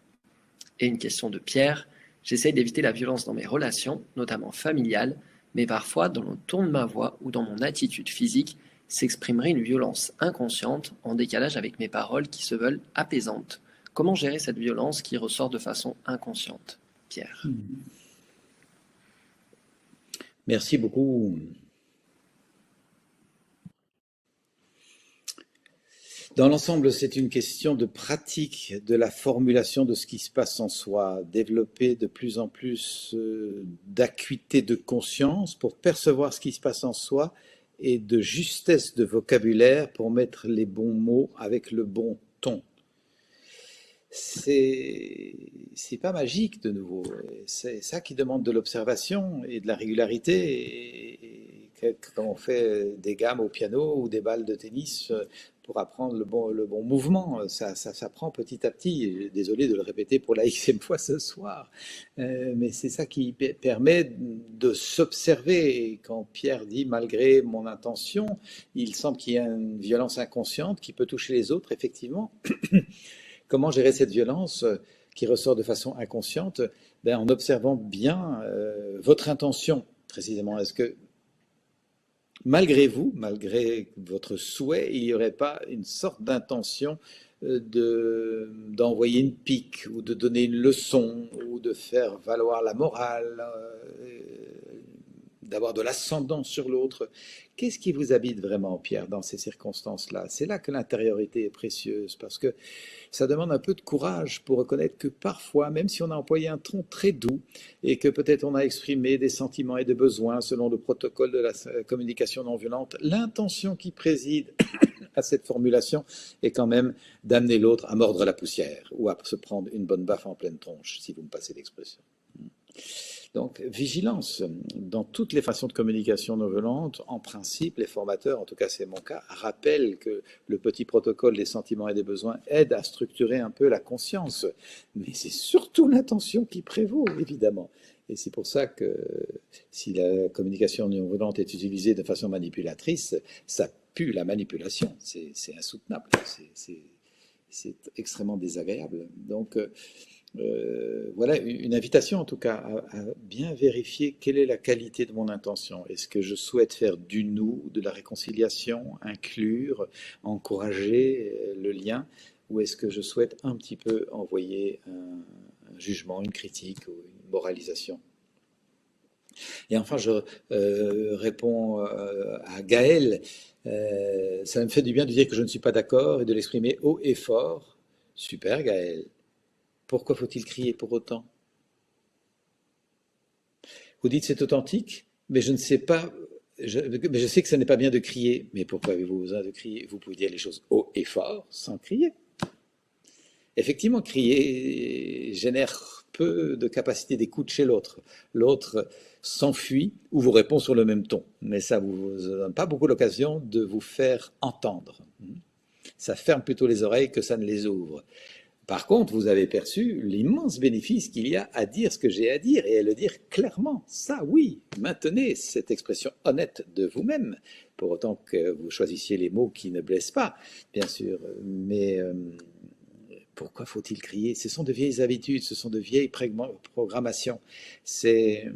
Et une question de Pierre. J'essaye d'éviter la violence dans mes relations, notamment familiales, mais parfois dans le ton de ma voix ou dans mon attitude physique, s'exprimerait une violence inconsciente en décalage avec mes paroles qui se veulent apaisantes. Comment gérer cette violence qui ressort de façon inconsciente? Pierre. Merci beaucoup. Dans l'ensemble, c'est une question de pratique de la formulation de ce qui se passe en soi, développer de plus en plus d'acuité de conscience pour percevoir ce qui se passe en soi et de justesse de vocabulaire pour mettre les bons mots avec le bon ton. C'est pas magique de nouveau, c'est ça qui demande de l'observation et de la régularité. Et quand on fait des gammes au piano ou des balles de tennis pour apprendre le bon mouvement, ça s'apprend petit à petit. Désolé de le répéter pour la xème fois ce soir, mais c'est ça qui permet de s'observer. Et quand Pierre dit malgré mon intention, il semble qu'il y a une violence inconsciente qui peut toucher les autres, effectivement. Comment gérer cette violence qui ressort de façon inconsciente? En observant bien votre intention, précisément. Est-ce que, malgré vous, malgré votre souhait, il n'y aurait pas une sorte d'intention d'envoyer une pique ou de donner une leçon ou de faire valoir la morale, d'avoir de l'ascendant sur l'autre? Qu'est-ce qui vous habite vraiment, Pierre, dans ces circonstances-là? C'est là que l'intériorité est précieuse, parce que ça demande un peu de courage pour reconnaître que parfois, même si on a employé un ton très doux et que peut-être on a exprimé des sentiments et des besoins selon le protocole de la communication non violente, l'intention qui préside à cette formulation est quand même d'amener l'autre à mordre la poussière ou à se prendre une bonne baffe en pleine tronche, si vous me passez l'expression. Donc, vigilance dans toutes les façons de communication non violente. En principe, les formateurs, en tout cas c'est mon cas, rappellent que le petit protocole des sentiments et des besoins aide à structurer un peu la conscience. Mais c'est surtout l'intention qui prévaut, évidemment. Et c'est pour ça que si la communication non violente est utilisée de façon manipulatrice, ça pue la manipulation. C'est insoutenable. C'est extrêmement désagréable. Donc, voilà une invitation en tout cas à bien vérifier quelle est la qualité de mon intention. Est-ce que je souhaite faire du nous, de la réconciliation, inclure, encourager le lien, ou est-ce que je souhaite un petit peu envoyer un jugement, une critique ou une moralisation? Et enfin, je réponds à Gaël. Ça me fait du bien de dire que je ne suis pas d'accord et de l'exprimer haut et fort. Super, Gaël. Pourquoi faut-il crier pour autant? Vous dites c'est authentique, mais je ne sais pas, mais je sais que ce n'est pas bien de crier. Mais pourquoi avez-vous besoin de crier? Vous pouvez dire les choses haut et fort sans crier. Effectivement, crier génère peu de capacité d'écoute chez l'autre. L'autre s'enfuit ou vous répond sur le même ton. Mais ça ne vous donne pas beaucoup l'occasion de vous faire entendre. Ça ferme plutôt les oreilles que ça ne les ouvre. Par contre, vous avez perçu l'immense bénéfice qu'il y a à dire ce que j'ai à dire et à le dire clairement. Ça, oui, maintenez cette expression honnête de vous-même, pour autant que vous choisissiez les mots qui ne blessent pas, bien sûr. Mais pourquoi faut-il crier? Ce sont de vieilles habitudes, ce sont de vieilles programmations. Je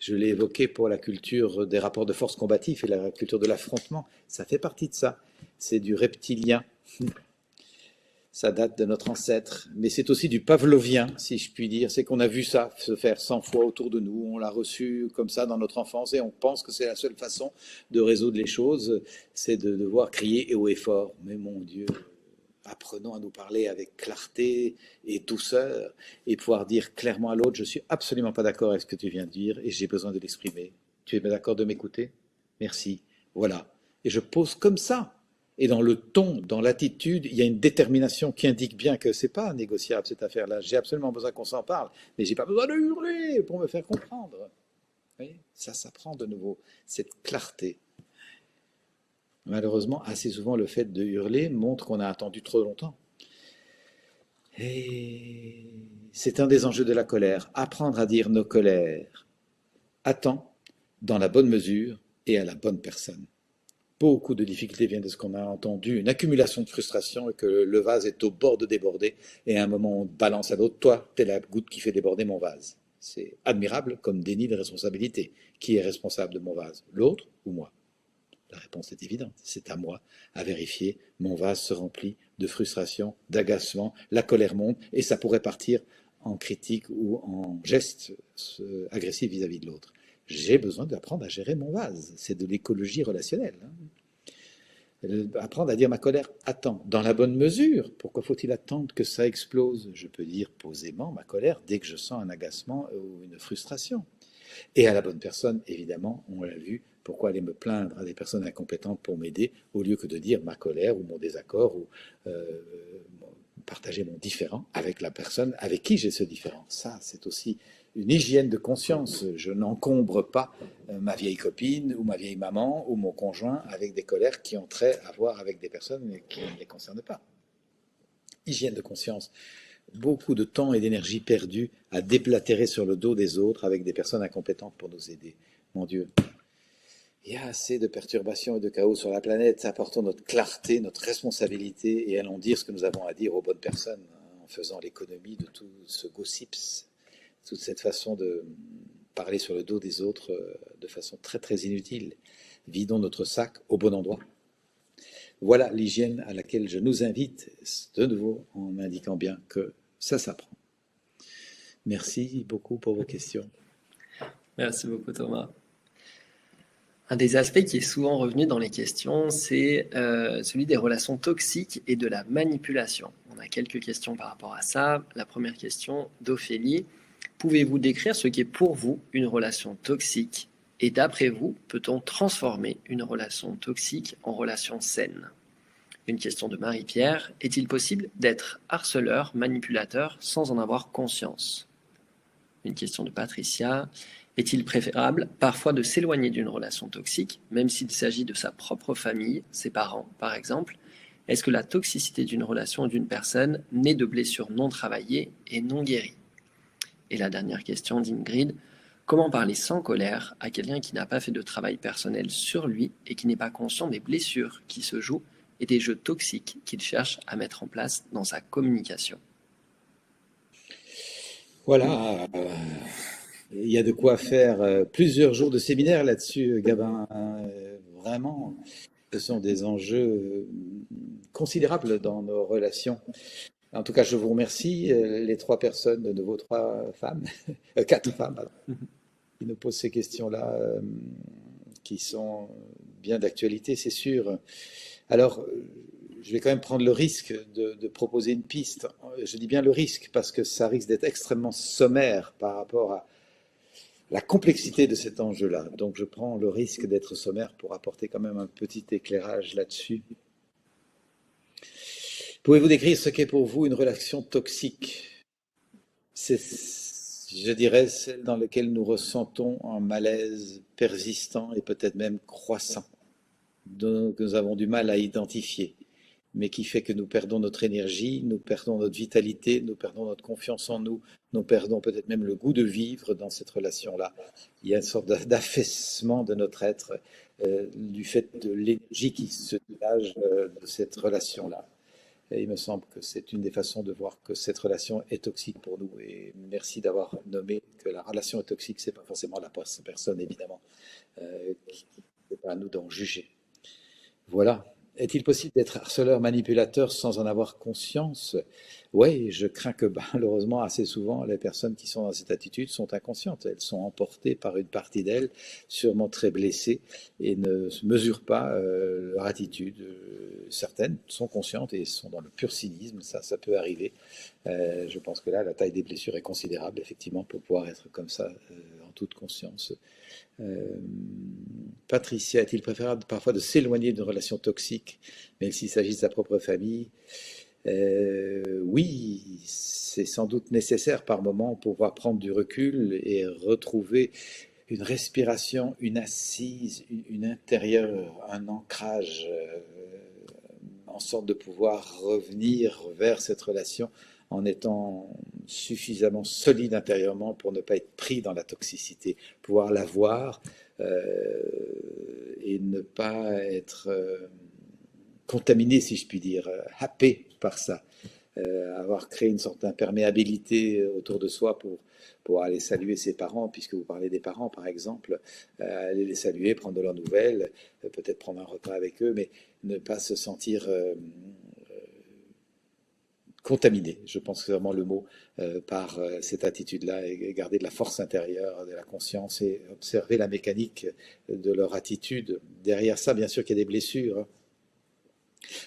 l'ai évoqué pour la culture des rapports de force combatifs et la culture de l'affrontement. Ça fait partie de ça. C'est du reptilien. Ça date de notre ancêtre, mais c'est aussi du pavlovien, si je puis dire. C'est qu'on a vu ça se faire 100 fois autour de nous, on l'a reçu comme ça dans notre enfance et on pense que c'est la seule façon de résoudre les choses, c'est de devoir crier haut et fort. Mais mon Dieu, apprenons à nous parler avec clarté et douceur et pouvoir dire clairement à l'autre, je suis absolument pas d'accord avec ce que tu viens de dire et j'ai besoin de l'exprimer. Tu es d'accord de m'écouter? Merci. Voilà. Et je pose comme ça. Et dans le ton, dans l'attitude, il y a une détermination qui indique bien que c'est pas négociable cette affaire-là. J'ai absolument besoin qu'on s'en parle, mais j'ai pas besoin de hurler pour me faire comprendre. Vous voyez, ça s'apprend de nouveau, cette clarté. Malheureusement, assez souvent, le fait de hurler montre qu'on a attendu trop longtemps. Et c'est un des enjeux de la colère, apprendre à dire nos colères à temps, dans la bonne mesure et à la bonne personne. Beaucoup de difficultés viennent de ce qu'on a entendu, une accumulation de frustration et que le vase est au bord de déborder et à un moment on balance à l'autre, toi, t'es la goutte qui fait déborder mon vase. C'est admirable comme déni de responsabilité. Qui est responsable de mon vase? L'autre ou moi? La réponse est évidente, c'est à moi à vérifier. Mon vase se remplit de frustration, d'agacement, la colère monte et ça pourrait partir en critique ou en geste agressif vis-à-vis de l'autre. J'ai besoin d'apprendre à gérer mon vase. C'est de l'écologie relationnelle. Apprendre à dire ma colère, attends, dans la bonne mesure. Pourquoi faut-il attendre que ça explose? Je peux dire posément ma colère dès que je sens un agacement ou une frustration. Et à la bonne personne, évidemment, on l'a vu, pourquoi aller me plaindre à des personnes incompétentes pour m'aider, au lieu que de dire ma colère ou mon désaccord ou partager mon différend avec la personne avec qui j'ai ce différend. Ça, c'est aussi une hygiène de conscience. Je n'encombre pas ma vieille copine ou ma vieille maman ou mon conjoint avec des colères qui ont trait à voir avec des personnes qui ne les concernent pas. Hygiène de conscience. Beaucoup de temps et d'énergie perdus à déplatérer sur le dos des autres avec des personnes incompétentes pour nous aider. Mon Dieu, il y a assez de perturbations et de chaos sur la planète. Apportons notre clarté, notre responsabilité et allons dire ce que nous avons à dire aux bonnes personnes en faisant l'économie de tout ce gossips, toute cette façon de parler sur le dos des autres de façon très très inutile. Vidons notre sac au bon endroit. Voilà l'hygiène à laquelle je nous invite de nouveau en indiquant bien que ça s'apprend. Merci beaucoup pour vos questions. Merci beaucoup Thomas. Un des aspects qui est souvent revenu dans les questions, c'est celui des relations toxiques et de la manipulation. On a quelques questions par rapport à ça. La première question d'Ophélie. Pouvez-vous décrire ce qu'est pour vous une relation toxique Et d'après vous, peut-on transformer une relation toxique en relation saine? Une question de Marie-Pierre. Est-il possible d'être harceleur, manipulateur sans en avoir conscience? Une question de Patricia. Est-il préférable parfois de s'éloigner d'une relation toxique, même s'il s'agit de sa propre famille, ses parents par exemple? Est-ce que la toxicité d'une relation ou d'une personne naît de blessures non travaillées et non guéries? Et la dernière question d'Ingrid. Comment parler sans colère à quelqu'un qui n'a pas fait de travail personnel sur lui et qui n'est pas conscient des blessures qui se jouent et des jeux toxiques qu'il cherche à mettre en place dans sa communication? Voilà, il y a de quoi faire plusieurs jours de séminaire là-dessus, Gabin. Vraiment, ce sont des enjeux considérables dans nos relations. En tout cas, je vous remercie, les trois personnes de vos trois femmes, quatre femmes, alors, qui nous posent ces questions-là, qui sont bien d'actualité, c'est sûr. Alors, je vais quand même prendre le risque de proposer une piste. Je dis bien le risque parce que ça risque d'être extrêmement sommaire par rapport à la complexité de cet enjeu-là. Donc, je prends le risque d'être sommaire pour apporter quand même un petit éclairage là-dessus. Pouvez-vous décrire ce qu'est pour vous une relation toxique? C'est, je dirais, celle dans laquelle nous ressentons un malaise persistant et peut-être même croissant, que nous avons du mal à identifier, mais qui fait que nous perdons notre énergie, nous perdons notre vitalité, nous perdons notre confiance en nous, nous perdons peut-être même le goût de vivre dans cette relation-là. Il y a une sorte d'affaissement de notre être du fait de l'énergie qui se dégage de cette relation-là. Et il me semble que c'est une des façons de voir que cette relation est toxique pour nous. Et merci d'avoir nommé que la relation est toxique. C'est pas forcément la personne, évidemment. C'est pas à nous d'en juger. Voilà. Est-il possible d'être harceleur, manipulateur sans en avoir conscience? Oui, je crains que malheureusement, assez souvent, les personnes qui sont dans cette attitude sont inconscientes. Elles sont emportées par une partie d'elles, sûrement très blessées, et ne mesurent pas leur attitude. Certaines sont conscientes et sont dans le pur cynisme, ça peut arriver. Je pense que là, la taille des blessures est considérable, effectivement, pour pouvoir être comme ça en toute conscience. Patricia, est-il préférable parfois de s'éloigner d'une relation toxique, même s'il s'agit de sa propre famille? Oui, c'est sans doute nécessaire par moment pour pouvoir prendre du recul et retrouver une respiration, une assise, une intérieure, un ancrage, en sorte de pouvoir revenir vers cette relation en étant suffisamment solide intérieurement pour ne pas être pris dans la toxicité, pouvoir la voir et ne pas être contaminé, si je puis dire, happé par ça. Avoir créé une sorte d'imperméabilité autour de soi pour aller saluer ses parents, puisque vous parlez des parents par exemple, aller les saluer, prendre de leurs nouvelles, peut-être prendre un repas avec eux, mais ne pas se sentir contaminé, je pense que c'est vraiment le mot, par cette attitude-là, et garder de la force intérieure, de la conscience, et observer la mécanique de leur attitude. Derrière ça, bien sûr qu'il y a des blessures, hein,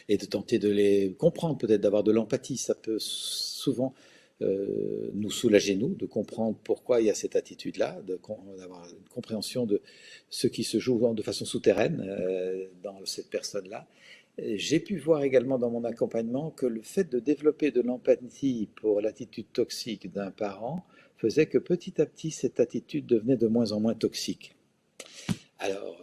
et de tenter de les comprendre, peut-être d'avoir de l'empathie. Ça peut souvent nous soulager, nous, de comprendre pourquoi il y a cette attitude-là, d'avoir une compréhension de ce qui se joue de façon souterraine dans cette personne-là. J'ai pu voir également dans mon accompagnement que le fait de développer de l'empathie pour l'attitude toxique d'un parent faisait que petit à petit, cette attitude devenait de moins en moins toxique. Alors,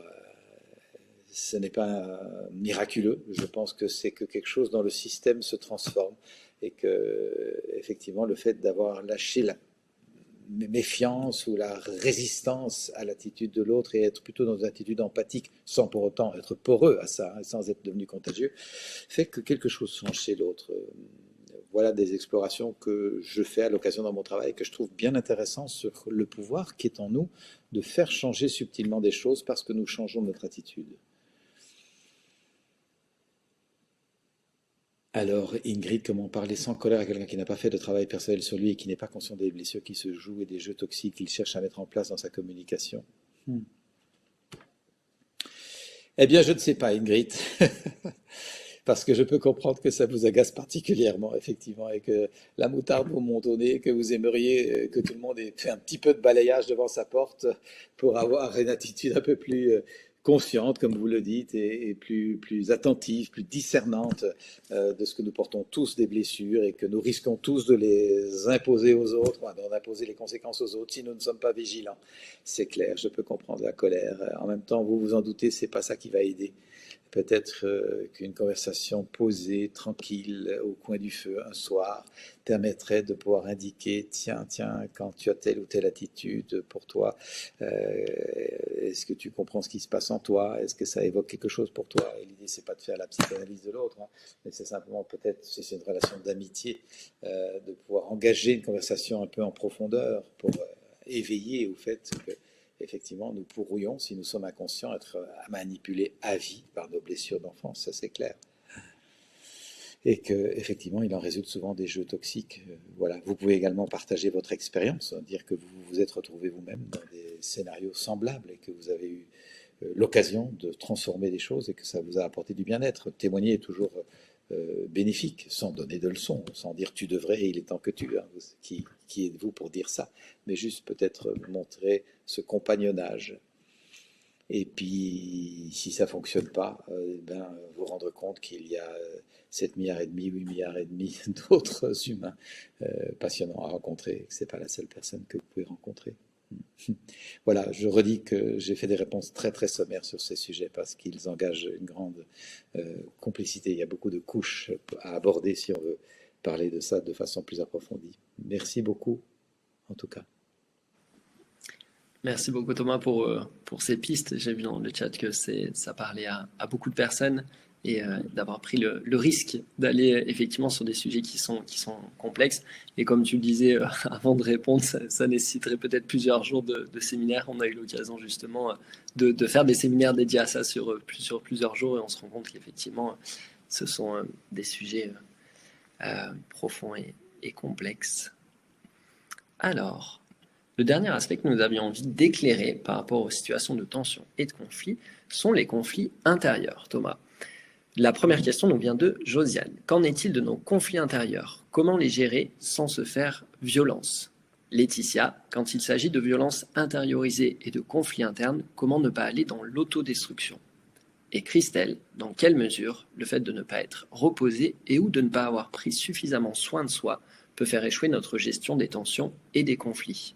ce n'est pas miraculeux. Je pense que c'est que quelque chose dans le système se transforme et que, effectivement, le fait d'avoir lâché la méfiance ou la résistance à l'attitude de l'autre et être plutôt dans une attitude empathique sans pour autant être poreux à ça, hein, sans être devenu contagieux, fait que quelque chose change chez l'autre. Voilà des explorations que je fais à l'occasion dans mon travail, que je trouve bien intéressant sur le pouvoir qui est en nous de faire changer subtilement des choses parce que nous changeons notre attitude. Alors, Ingrid, comment parler sans colère à quelqu'un qui n'a pas fait de travail personnel sur lui et qui n'est pas conscient des blessures qui se jouent et des jeux toxiques qu'il cherche à mettre en place dans sa communication? Eh bien, je ne sais pas, Ingrid. parce que je peux comprendre que ça vous agace particulièrement, effectivement, et que la moutarde vous monte au nez, que vous aimeriez que tout le monde ait fait un petit peu de balayage devant sa porte pour avoir une attitude un peu plus consciente, comme vous le dites, et plus attentive, plus discernante de ce que nous portons tous des blessures et que nous risquons tous de les imposer aux autres, d'en imposer les conséquences aux autres si nous ne sommes pas vigilants. C'est clair, je peux comprendre la colère. En même temps, vous vous en doutez, c'est pas ça qui va aider. Peut-être qu'une conversation posée, tranquille, au coin du feu un soir, permettrait de pouvoir indiquer, tiens, quand tu as telle ou telle attitude pour toi, est-ce que tu comprends ce qui se passe en toi? Est-ce que ça évoque quelque chose pour toi? Et l'idée, c'est pas de faire la psychanalyse de l'autre, mais c'est simplement peut-être, si c'est une relation d'amitié, de pouvoir engager une conversation un peu en profondeur pour éveiller au fait que effectivement, nous pourrions, si nous sommes inconscients, être manipulés à vie par nos blessures d'enfance, ça c'est clair. Et qu'effectivement, il en résulte souvent des jeux toxiques. Voilà. Vous pouvez également partager votre expérience, dire que vous vous êtes retrouvé vous-même dans des scénarios semblables et que vous avez eu l'occasion de transformer des choses et que ça vous a apporté du bien-être. Témoigner est toujours bénéfique, sans donner de leçons, sans dire tu devrais, il est temps que tu. Hein, qui êtes-vous pour dire ça? Mais juste peut-être montrer ce compagnonnage. Et puis, si ça ne fonctionne pas, vous rendre compte qu'il y a 7 milliards et demi, 8 milliards et demi d'autres humains passionnants à rencontrer, que ce n'est pas la seule personne que vous pouvez rencontrer. Voilà, je redis que j'ai fait des réponses très très sommaires sur ces sujets parce qu'ils engagent une grande complicité. Il y a beaucoup de couches à aborder si on veut parler de ça de façon plus approfondie. Merci beaucoup, en tout cas. Merci beaucoup Thomas pour ces pistes. J'ai vu dans le chat que ça parlait à beaucoup de personnes et d'avoir pris le risque d'aller effectivement sur des sujets qui sont complexes. Et comme tu le disais avant de répondre, ça nécessiterait peut-être plusieurs jours de séminaires. On a eu l'occasion justement de faire des séminaires dédiés à ça sur plusieurs jours et on se rend compte qu'effectivement ce sont des sujets profonds et complexes. Alors, le dernier aspect que nous avions envie d'éclairer par rapport aux situations de tension et de conflit sont les conflits intérieurs. Thomas, la première question nous vient de Josiane. Qu'en est-il de nos conflits intérieurs? Comment les gérer sans se faire violence? Laetitia, quand il s'agit de violences intériorisées et de conflits internes, comment ne pas aller dans l'autodestruction? Et Christelle, dans quelle mesure le fait de ne pas être reposé et ou de ne pas avoir pris suffisamment soin de soi peut faire échouer notre gestion des tensions et des conflits?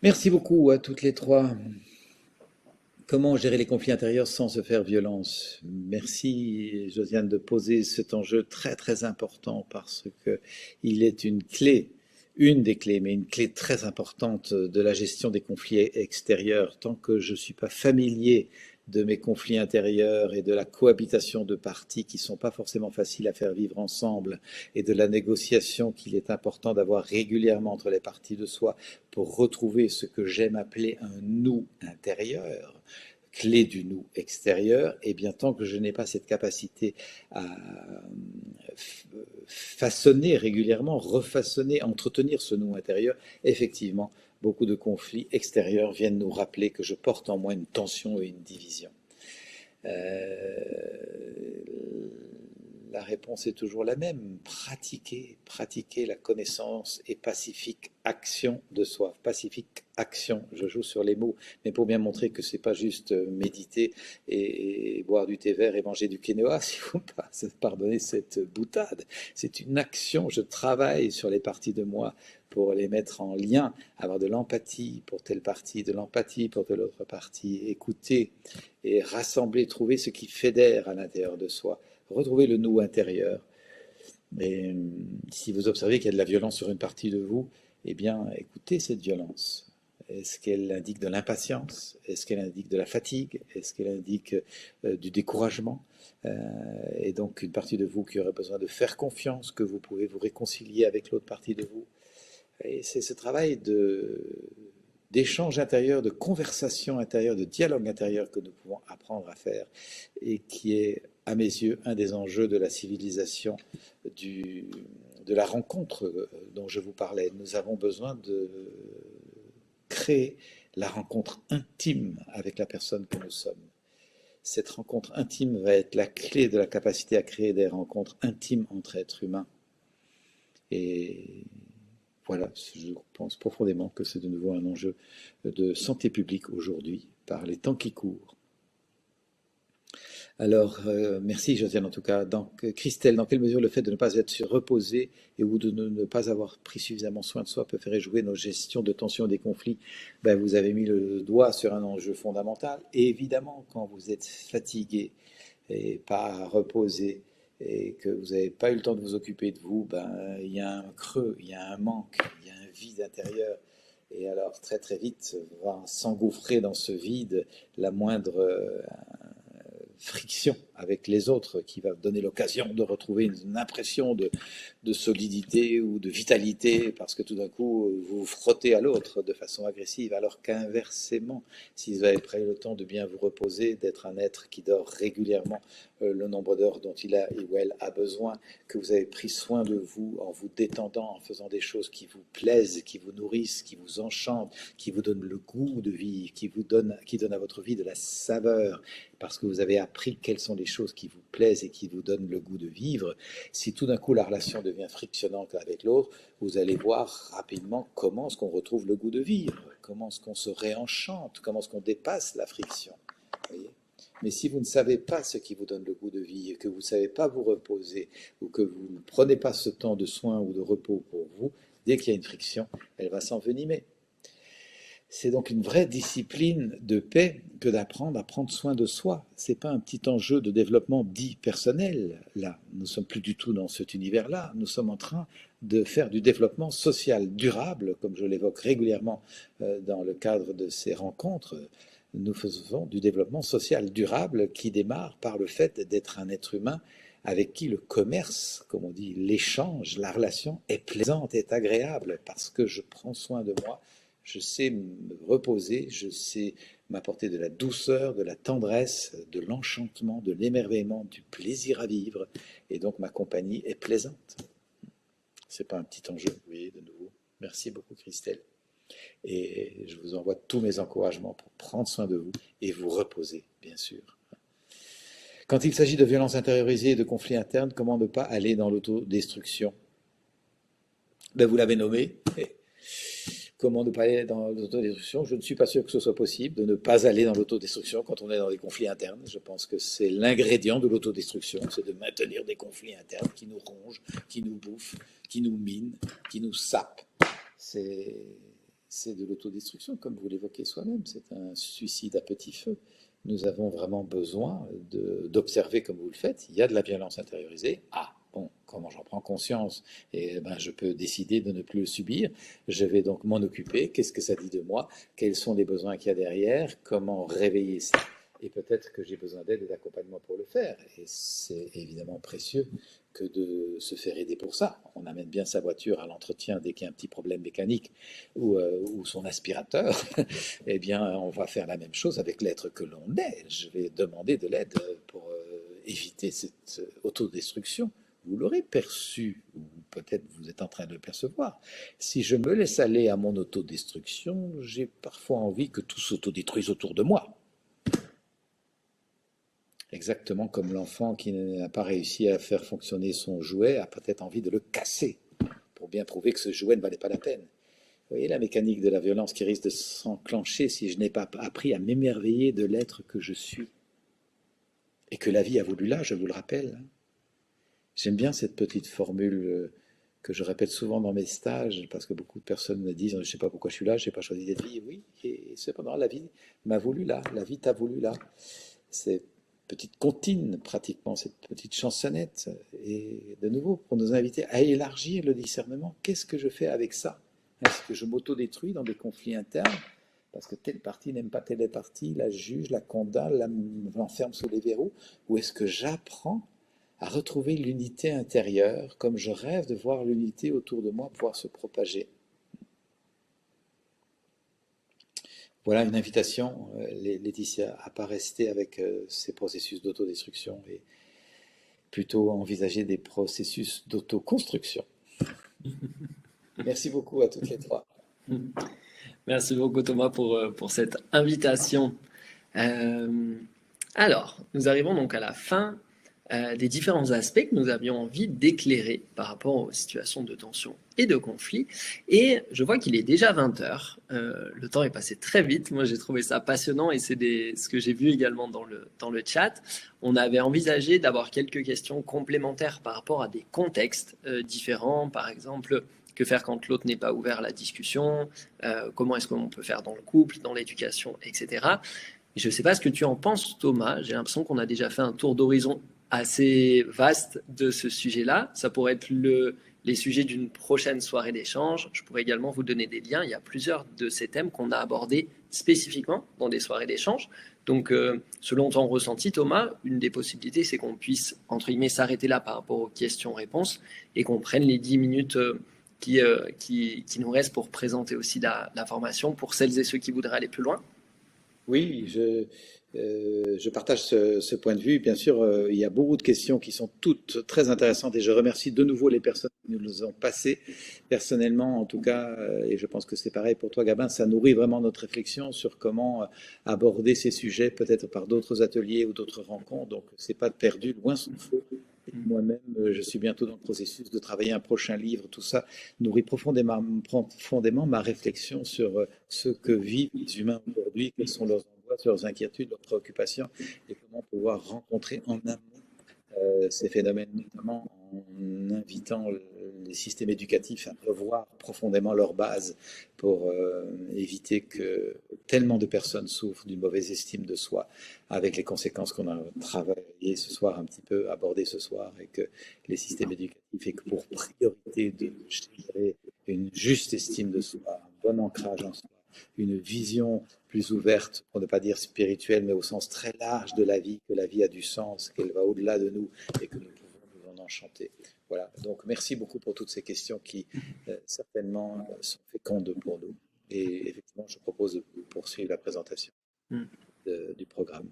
Merci beaucoup à toutes les trois. Comment gérer les conflits intérieurs sans se faire violence? Merci Josiane de poser cet enjeu très très important parce qu'il est une clé, une des clés, mais une clé très importante de la gestion des conflits extérieurs. Tant que je ne suis pas familier de mes conflits intérieurs et de la cohabitation de parties qui ne sont pas forcément faciles à faire vivre ensemble et de la négociation qu'il est important d'avoir régulièrement entre les parties de soi pour retrouver ce que j'aime appeler un nous intérieur, clé du nous extérieur, et bien tant que je n'ai pas cette capacité à façonner régulièrement, refaçonner, entretenir ce nous intérieur, effectivement, beaucoup de conflits extérieurs viennent nous rappeler que je porte en moi une tension et une division. La réponse est toujours la même. Pratiquer la connaissance et pacifique action de soi. Pacifique action, je joue sur les mots, mais pour bien montrer que c'est pas juste méditer et boire du thé vert et manger du quinoa, si vous pardonnez cette boutade. C'est une action, je travaille sur les parties de moi pour les mettre en lien, avoir de l'empathie pour telle partie, de l'empathie pour telle autre partie, écouter et rassembler, trouver ce qui fédère à l'intérieur de soi. Retrouver le nous intérieur. Et si vous observez qu'il y a de la violence sur une partie de vous, eh bien, écoutez cette violence. Est-ce qu'elle indique de l'impatience? Est-ce qu'elle indique de la fatigue? Est-ce qu'elle indique du découragement? Et donc, une partie de vous qui aurait besoin de faire confiance, que vous pouvez vous réconcilier avec l'autre partie de vous. Et c'est ce travail d'échange intérieur, de conversation intérieure, de dialogue intérieur que nous pouvons apprendre à faire et qui est, à mes yeux, un des enjeux de la civilisation, de la rencontre dont je vous parlais. Nous avons besoin de créer la rencontre intime avec la personne que nous sommes. Cette rencontre intime va être la clé de la capacité à créer des rencontres intimes entre êtres humains. Et voilà, je pense profondément que c'est de nouveau un enjeu de santé publique aujourd'hui, par les temps qui courent. Alors, merci Josiane en tout cas. Donc, Christelle, dans quelle mesure le fait de ne pas être reposé et ou de ne pas avoir pris suffisamment soin de soi peut faire échouer nos gestions de tensions et des conflits? Ben, vous avez mis le doigt sur un enjeu fondamental. Et évidemment, quand vous êtes fatigué et pas reposé et que vous n'avez pas eu le temps de vous occuper de vous, ben, il y a un creux, il y a un manque, il y a un vide intérieur. Et alors, très très vite, va s'engouffrer dans ce vide la moindre friction avec les autres qui va donner l'occasion de retrouver une impression de solidité ou de vitalité parce que tout d'un coup vous vous frottez à l'autre de façon agressive, alors qu'inversement, si vous avez pris le temps de bien vous reposer, d'être un être qui dort régulièrement le nombre d'heures dont il a ou elle a besoin, que vous avez pris soin de vous en vous détendant, en faisant des choses qui vous plaisent, qui vous nourrissent, qui vous enchantent, qui vous donnent le goût de vivre, qui donnent à votre vie de la saveur, parce que vous avez appris quelles sont les choses qui vous plaisent et qui vous donnent le goût de vivre. Si tout d'un coup la relation devient frictionnante avec l'autre, vous allez voir rapidement comment est-ce qu'on retrouve le goût de vivre, comment est-ce qu'on se réenchante, comment est-ce qu'on dépasse la friction. Voyez. Mais si vous ne savez pas ce qui vous donne le goût de vie et que vous ne savez pas vous reposer ou que vous ne prenez pas ce temps de soin ou de repos pour vous, dès qu'il y a une friction, elle va s'envenimer. C'est donc une vraie discipline de paix que d'apprendre à prendre soin de soi. Ce n'est pas un petit enjeu de développement dit personnel, là. Nous ne sommes plus du tout dans cet univers-là. Nous sommes en train de faire du développement social durable, comme je l'évoque régulièrement dans le cadre de ces rencontres. Nous faisons du développement social durable qui démarre par le fait d'être un être humain avec qui le commerce, comme on dit, l'échange, la relation est plaisante, est agréable, parce que je prends soin de moi. Je sais me reposer, je sais m'apporter de la douceur, de la tendresse, de l'enchantement, de l'émerveillement, du plaisir à vivre. Et donc ma compagnie est plaisante. Ce n'est pas un petit enjeu, vous voyez, de nouveau. Merci beaucoup Christelle. Et je vous envoie tous mes encouragements pour prendre soin de vous et vous reposer, bien sûr. Quand il s'agit de violences intériorisées et de conflits internes, comment ne pas aller dans l'autodestruction? Ben, vous l'avez nommé. Comment ne pas aller dans l'autodestruction? Je ne suis pas sûr que ce soit possible de ne pas aller dans l'autodestruction quand on est dans des conflits internes. Je pense que c'est l'ingrédient de l'autodestruction, c'est de maintenir des conflits internes qui nous rongent, qui nous bouffent, qui nous minent, qui nous sapent. C'est de l'autodestruction, comme vous l'évoquez soi-même, c'est un suicide à petit feu. Nous avons vraiment besoin d'observer comme vous le faites. Il y a de la violence intériorisée. Ah, bon, comment j'en prends conscience? Et ben, je peux décider de ne plus le subir. Je vais donc m'en occuper. Qu'est-ce que ça dit de moi? Quels sont les besoins qu'il y a derrière? Comment réveiller ça? Et peut-être que j'ai besoin d'aide et d'accompagnement pour le faire. Et c'est évidemment précieux que de se faire aider pour ça. On amène bien sa voiture à l'entretien dès qu'il y a un petit problème mécanique ou son aspirateur. Eh bien, on va faire la même chose avec l'être que l'on est. Je vais demander de l'aide pour éviter cette autodestruction. Vous l'aurez perçu, ou peut-être vous êtes en train de le percevoir. Si je me laisse aller à mon autodestruction, j'ai parfois envie que tout s'autodétruise autour de moi. Exactement comme l'enfant qui n'a pas réussi à faire fonctionner son jouet a peut-être envie de le casser pour bien prouver que ce jouet ne valait pas la peine. Vous voyez la mécanique de la violence qui risque de s'enclencher si je n'ai pas appris à m'émerveiller de l'être que je suis. Et que la vie a voulu là, je vous le rappelle. J'aime bien cette petite formule que je répète souvent dans mes stages, parce que beaucoup de personnes me disent « je ne sais pas pourquoi je suis là, je n'ai pas choisi d'être vie ». Oui, et cependant la vie m'a voulu là, la vie t'a voulu là. C'est petite comptine, pratiquement, cette petite chansonnette. Et de nouveau, pour nous inviter à élargir le discernement, qu'est-ce que je fais avec ça? Est-ce que je m'autodétruis dans des conflits internes parce que telle partie n'aime pas telle partie, la juge, la condamne, l'enferme sous les verrous? Ou est-ce que j'apprends à retrouver l'unité intérieure, comme je rêve de voir l'unité autour de moi pouvoir se propager? Voilà une invitation, Laetitia, à ne pas rester avec ces processus d'autodestruction et plutôt envisager des processus d'autoconstruction. Merci beaucoup à toutes les trois. Merci beaucoup Thomas pour cette invitation. Alors, nous arrivons donc à la fin des différents aspects que nous avions envie d'éclairer par rapport aux situations de tension et de conflit. Et je vois qu'il est déjà 20 heures. Le temps est passé très vite. Moi, j'ai trouvé ça passionnant et c'est ce que j'ai vu également dans le chat. On avait envisagé d'avoir quelques questions complémentaires par rapport à des contextes différents. Par exemple, que faire quand l'autre n'est pas ouvert à la discussion, comment est-ce qu'on peut faire dans le couple, dans l'éducation, etc. Je ne sais pas ce que tu en penses, Thomas. J'ai l'impression qu'on a déjà fait un tour d'horizon assez vaste de ce sujet-là. Ça pourrait être les sujets d'une prochaine soirée d'échange. Je pourrais également vous donner des liens. Il y a plusieurs de ces thèmes qu'on a abordés spécifiquement dans des soirées d'échange. Donc, selon ton ressenti, Thomas, une des possibilités, c'est qu'on puisse, entre guillemets, s'arrêter là par rapport aux questions-réponses et qu'on prenne les 10 minutes qui nous restent pour présenter aussi la formation pour celles et ceux qui voudraient aller plus loin. Oui, je partage ce point de vue. Bien sûr, il y a beaucoup de questions qui sont toutes très intéressantes et je remercie de nouveau les personnes qui nous ont passées. Personnellement, en tout cas, et je pense que c'est pareil pour toi, Gabin, ça nourrit vraiment notre réflexion sur comment aborder ces sujets, peut-être par d'autres ateliers ou d'autres rencontres. Donc, c'est pas perdu, loin s'en faut. Moi-même, je suis bientôt dans le processus de travailler un prochain livre. Tout ça nourrit profondément ma réflexion sur ce que vivent les humains aujourd'hui, quelles sont leurs angoisses, leurs inquiétudes, leurs préoccupations, et comment pouvoir rencontrer en amont ces phénomènes, notamment en invitant les systèmes éducatifs à revoir profondément leurs bases pour éviter que tellement de personnes souffrent d'une mauvaise estime de soi, avec les conséquences qu'on a travaillé ce soir, un petit peu abordé ce soir, et que les systèmes éducatifs aient que pour priorité de générer une juste estime de soi, un bon ancrage en soi, une vision plus ouverte, pour ne pas dire spirituelle, mais au sens très large de la vie, que la vie a du sens, qu'elle va au-delà de nous et que nous pouvons nous en enchanter. Voilà, donc merci beaucoup pour toutes ces questions qui certainement sont fécondes pour nous. Et effectivement, je propose de poursuivre la présentation du programme.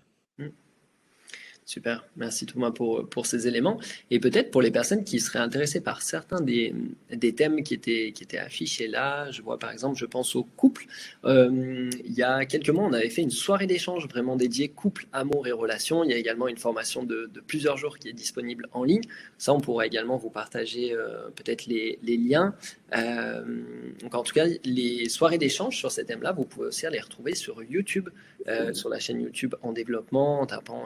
Super, merci Thomas pour ces éléments. Et peut-être pour les personnes qui seraient intéressées par certains des thèmes qui étaient affichés là, je vois par exemple, je pense au couple. Il y a quelques mois, on avait fait une soirée d'échange vraiment dédiée couple, amour et relations. Il y a également une formation de plusieurs jours qui est disponible en ligne. Ça, on pourra également vous partager peut-être les liens. Donc en tout cas, les soirées d'échange sur ces thèmes-là, vous pouvez aussi les retrouver sur YouTube, sur la chaîne YouTube En Développement, en tapant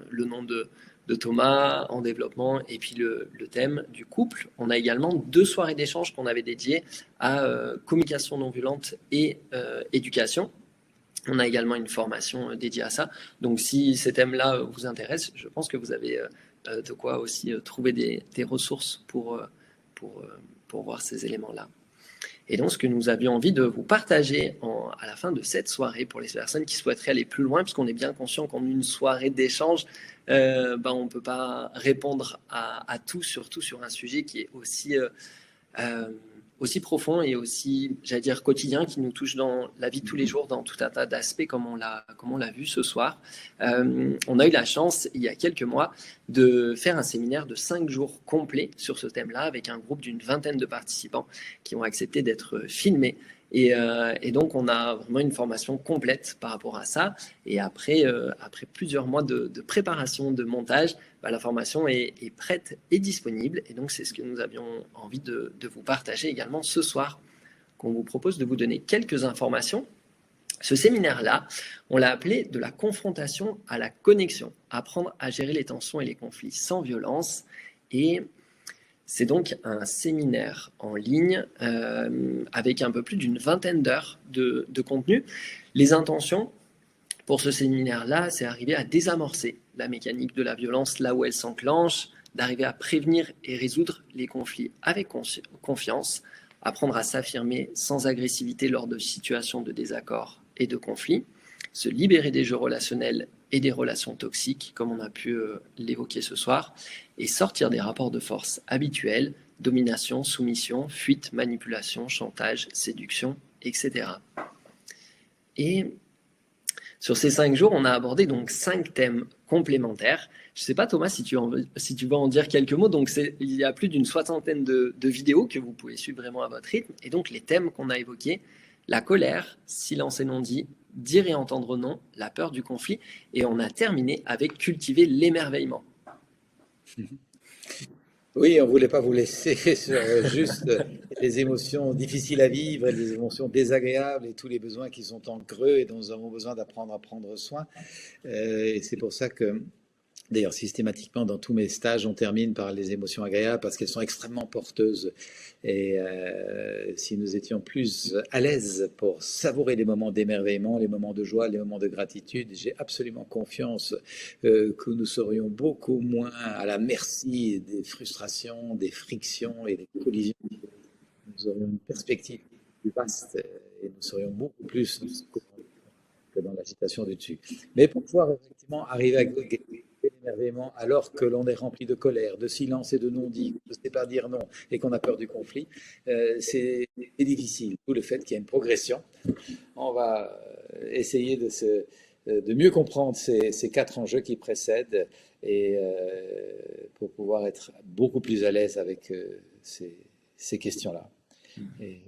le nom de Thomas En Développement et puis le thème du couple. On a également 2 soirées d'échange qu'on avait dédiées à communication non violente et éducation. On a également une formation dédiée à ça. Donc si ces thèmes-là vous intéressent, je pense que vous avez de quoi aussi trouver des ressources pour voir ces éléments-là. Et donc, ce que nous avions envie de vous partager à la fin de cette soirée pour les personnes qui souhaiteraient aller plus loin, puisqu'on est bien conscient qu'en une soirée d'échange, on ne peut pas répondre à tout, surtout sur un sujet qui est aussi profond et aussi, j'allais dire, quotidien, qui nous touche dans la vie de tous les jours, dans tout un tas d'aspects, comme on l'a vu ce soir. On a eu la chance, il y a quelques mois, de faire un séminaire de 5 jours complet sur ce thème-là, avec un groupe d'une vingtaine de participants qui ont accepté d'être filmés. Et donc, on a vraiment une formation complète par rapport à ça. Et après plusieurs mois de préparation, de montage, la formation est prête et disponible. Et donc, c'est ce que nous avions envie de vous partager également ce soir, qu'on vous propose de vous donner quelques informations. Ce séminaire-là, on l'a appelé de la confrontation à la connexion, apprendre à gérer les tensions et les conflits sans violence. Et c'est donc un séminaire en ligne avec un peu plus d'une vingtaine d'heures de contenu. Les intentions pour ce séminaire-là, c'est arriver à désamorcer la mécanique de la violence là où elle s'enclenche, d'arriver à prévenir et résoudre les conflits avec confiance, apprendre à s'affirmer sans agressivité lors de situations de désaccord et de conflits, se libérer des jeux relationnels et des relations toxiques, comme on a pu l'évoquer ce soir, et sortir des rapports de force habituels, domination, soumission, fuite, manipulation, chantage, séduction, etc. Et sur ces 5 jours, on a abordé donc 5 thèmes complémentaires. Je ne sais pas, Thomas, si tu vas en dire quelques mots. Donc, il y a plus d'une soixantaine de vidéos que vous pouvez suivre vraiment à votre rythme. Et donc, les thèmes qu'on a évoqués, la colère, silence et non-dit, dire et entendre non, la peur du conflit. Et on a terminé avec cultiver l'émerveillement. Oui, on ne voulait pas vous laisser sur juste les émotions difficiles à vivre, les émotions désagréables et tous les besoins qui sont en creux et dont nous avons besoin d'apprendre à prendre soin. Et c'est pour ça que, d'ailleurs, systématiquement, dans tous mes stages, on termine par les émotions agréables parce qu'elles sont extrêmement porteuses. Et si nous étions plus à l'aise pour savourer les moments d'émerveillement, les moments de joie, les moments de gratitude, j'ai absolument confiance que nous serions beaucoup moins à la merci des frustrations, des frictions et des collisions. Nous aurions une perspective plus vaste et nous serions beaucoup plus que dans l'agitation du dessus. Mais pour pouvoir effectivement arriver à l'émerveillement alors que l'on est rempli de colère, de silence et de non-dit, on ne sait pas dire non et qu'on a peur du conflit, c'est difficile. D'où le fait qu'il y a une progression. On va essayer de mieux comprendre ces 4 enjeux qui précèdent et pour pouvoir être beaucoup plus à l'aise avec ces questions-là. Et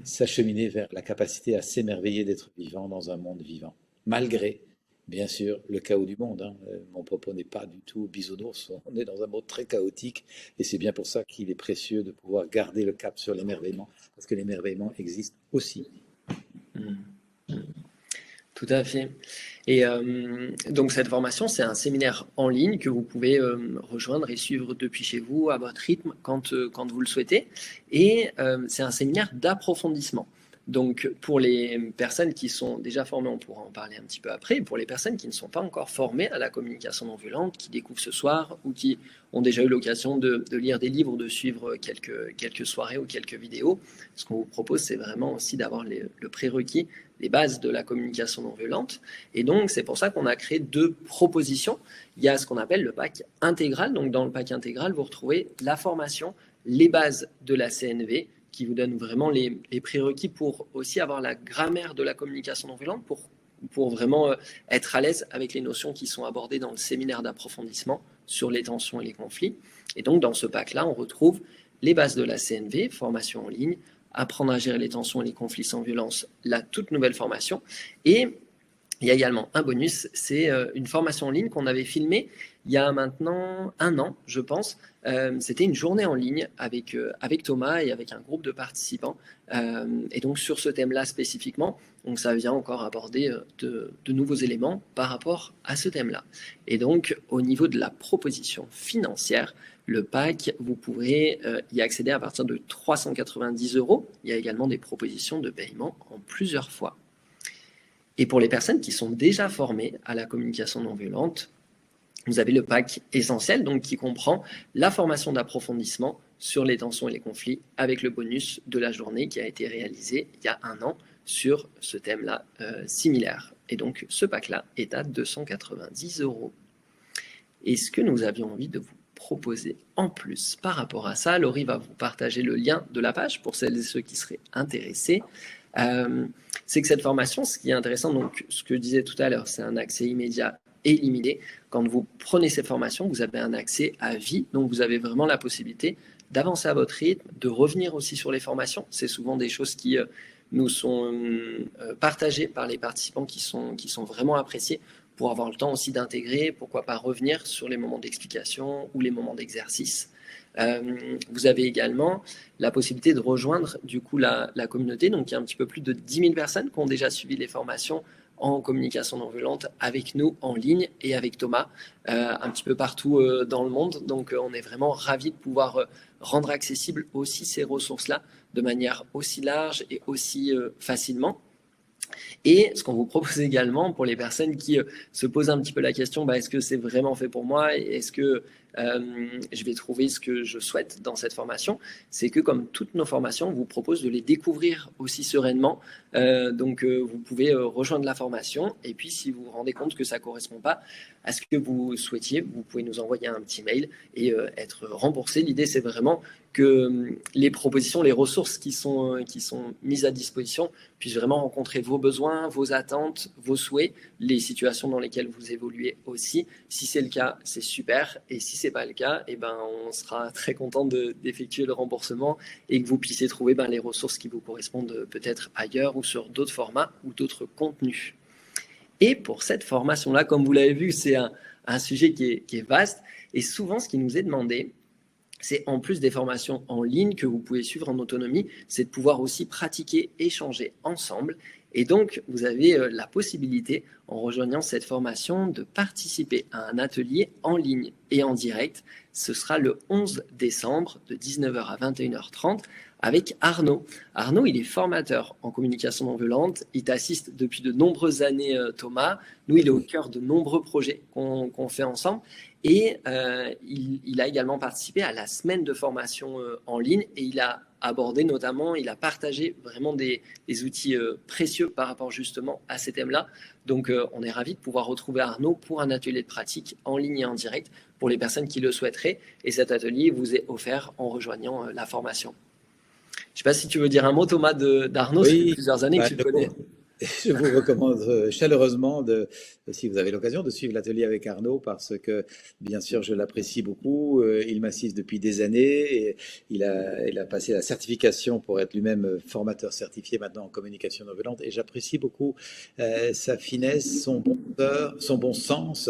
s'acheminer vers la capacité à s'émerveiller d'être vivant dans un monde vivant, malgré, bien sûr, le chaos du monde. Hein. Mon propos n'est pas du tout bisounours, on est dans un monde très chaotique, et c'est bien pour ça qu'il est précieux de pouvoir garder le cap sur l'émerveillement, parce que l'émerveillement existe aussi. Tout à fait. Et donc cette formation, c'est un séminaire en ligne que vous pouvez rejoindre et suivre depuis chez vous, à votre rythme, quand vous le souhaitez. Et c'est un séminaire d'approfondissement. Donc pour les personnes qui sont déjà formées, on pourra en parler un petit peu après, et pour les personnes qui ne sont pas encore formées à la communication non violente, qui découvrent ce soir ou qui ont déjà eu l'occasion de lire des livres ou de suivre quelques soirées ou quelques vidéos, ce qu'on vous propose, c'est vraiment aussi d'avoir le prérequis, les bases de la communication non violente. Et donc, c'est pour ça qu'on a créé 2 propositions. Il y a ce qu'on appelle le pack intégral. Donc, dans le pack intégral, vous retrouvez la formation, les bases de la CNV, qui vous donne vraiment les prérequis pour aussi avoir la grammaire de la communication non violente, pour vraiment être à l'aise avec les notions qui sont abordées dans le séminaire d'approfondissement sur les tensions et les conflits. Et donc, dans ce pack-là, on retrouve les bases de la CNV, formation en ligne, apprendre à gérer les tensions et les conflits sans violence, la toute nouvelle formation. Et il y a également un bonus, c'est une formation en ligne qu'on avait filmée il y a maintenant 1 an, je pense. C'était une journée en ligne avec Thomas et avec un groupe de participants. Et donc sur ce thème-là spécifiquement, donc ça vient encore aborder de nouveaux éléments par rapport à ce thème-là. Et donc au niveau de la proposition financière, le pack, vous pourrez y accéder à partir de 390 €. Il y a également des propositions de paiement en plusieurs fois. Et pour les personnes qui sont déjà formées à la communication non violente, vous avez le pack essentiel, donc qui comprend la formation d'approfondissement sur les tensions et les conflits, avec le bonus de la journée qui a été réalisé il y a 1 an sur ce thème-là similaire. Et donc ce pack-là est à 290 €. Et ce que nous avions envie de vous proposer en plus par rapport à ça, Laurie va vous partager le lien de la page pour celles et ceux qui seraient intéressés. C'est que cette formation, ce qui est intéressant, donc ce que je disais tout à l'heure, c'est un accès immédiat et illimité. Quand vous prenez cette formation, vous avez un accès à vie, donc vous avez vraiment la possibilité d'avancer à votre rythme, de revenir aussi sur les formations. C'est souvent des choses qui nous sont partagées par les participants qui sont vraiment appréciées pour avoir le temps aussi d'intégrer, pourquoi pas revenir sur les moments d'explication ou les moments d'exercice. Vous avez également la possibilité de rejoindre du coup la communauté. Donc il y a un petit peu plus de 10 000 personnes qui ont déjà suivi les formations en communication non violente avec nous en ligne et avec Thomas un petit peu partout dans le monde. Donc on est vraiment ravis de pouvoir rendre accessible aussi ces ressources-là de manière aussi large et aussi facilement. Et ce qu'on vous propose également pour les personnes qui se posent un petit peu la question, est-ce que c'est vraiment fait pour moi? Est-ce que je vais trouver ce que je souhaite dans cette formation? C'est que comme toutes nos formations, on vous propose de les découvrir aussi sereinement. Donc vous pouvez rejoindre la formation et puis si vous vous rendez compte que ça ne correspond pas à ce que vous souhaitiez, vous pouvez nous envoyer un petit mail et être remboursé. L'idée, c'est vraiment que les propositions, les ressources qui sont mises à disposition puissent vraiment rencontrer vos besoins, vos attentes, vos souhaits, les situations dans lesquelles vous évoluez aussi. Si c'est le cas, c'est super. Et si ce n'est pas le cas, on sera très content d'effectuer le remboursement et que vous puissiez trouver les ressources qui vous correspondent peut-être ailleurs ou sur d'autres formats ou d'autres contenus. Et pour cette formation-là, comme vous l'avez vu, c'est un sujet qui est vaste. Et souvent, ce qui nous est demandé, c'est en plus des formations en ligne que vous pouvez suivre en autonomie, c'est de pouvoir aussi pratiquer, échanger ensemble. Et donc, vous avez la possibilité, en rejoignant cette formation, de participer à un atelier en ligne et en direct. Ce sera le 11 décembre de 19h à 21h30 avec Arnaud. Arnaud, il est formateur en communication non violente. Il t'assiste depuis de nombreuses années, Thomas. Nous, il est au cœur de nombreux projets qu'on fait ensemble. Et il a également participé à la semaine de formation en ligne et il a abordé notamment, il a partagé vraiment des outils précieux par rapport justement à ces thèmes-là. Donc, on est ravis de pouvoir retrouver Arnaud pour un atelier de pratique en ligne et en direct pour les personnes qui le souhaiteraient. Et cet atelier vous est offert en rejoignant la formation. Je ne sais pas si tu veux dire un mot, Thomas, d'Arnaud. Oui, ça fait plusieurs années que tu le connais. Je vous recommande chaleureusement, si vous avez l'occasion, de suivre l'atelier avec Arnaud parce que, bien sûr, je l'apprécie beaucoup. Il m'assiste depuis des années et il a passé la certification pour être lui-même formateur certifié maintenant en communication non violente et j'apprécie beaucoup sa finesse, son bon sens,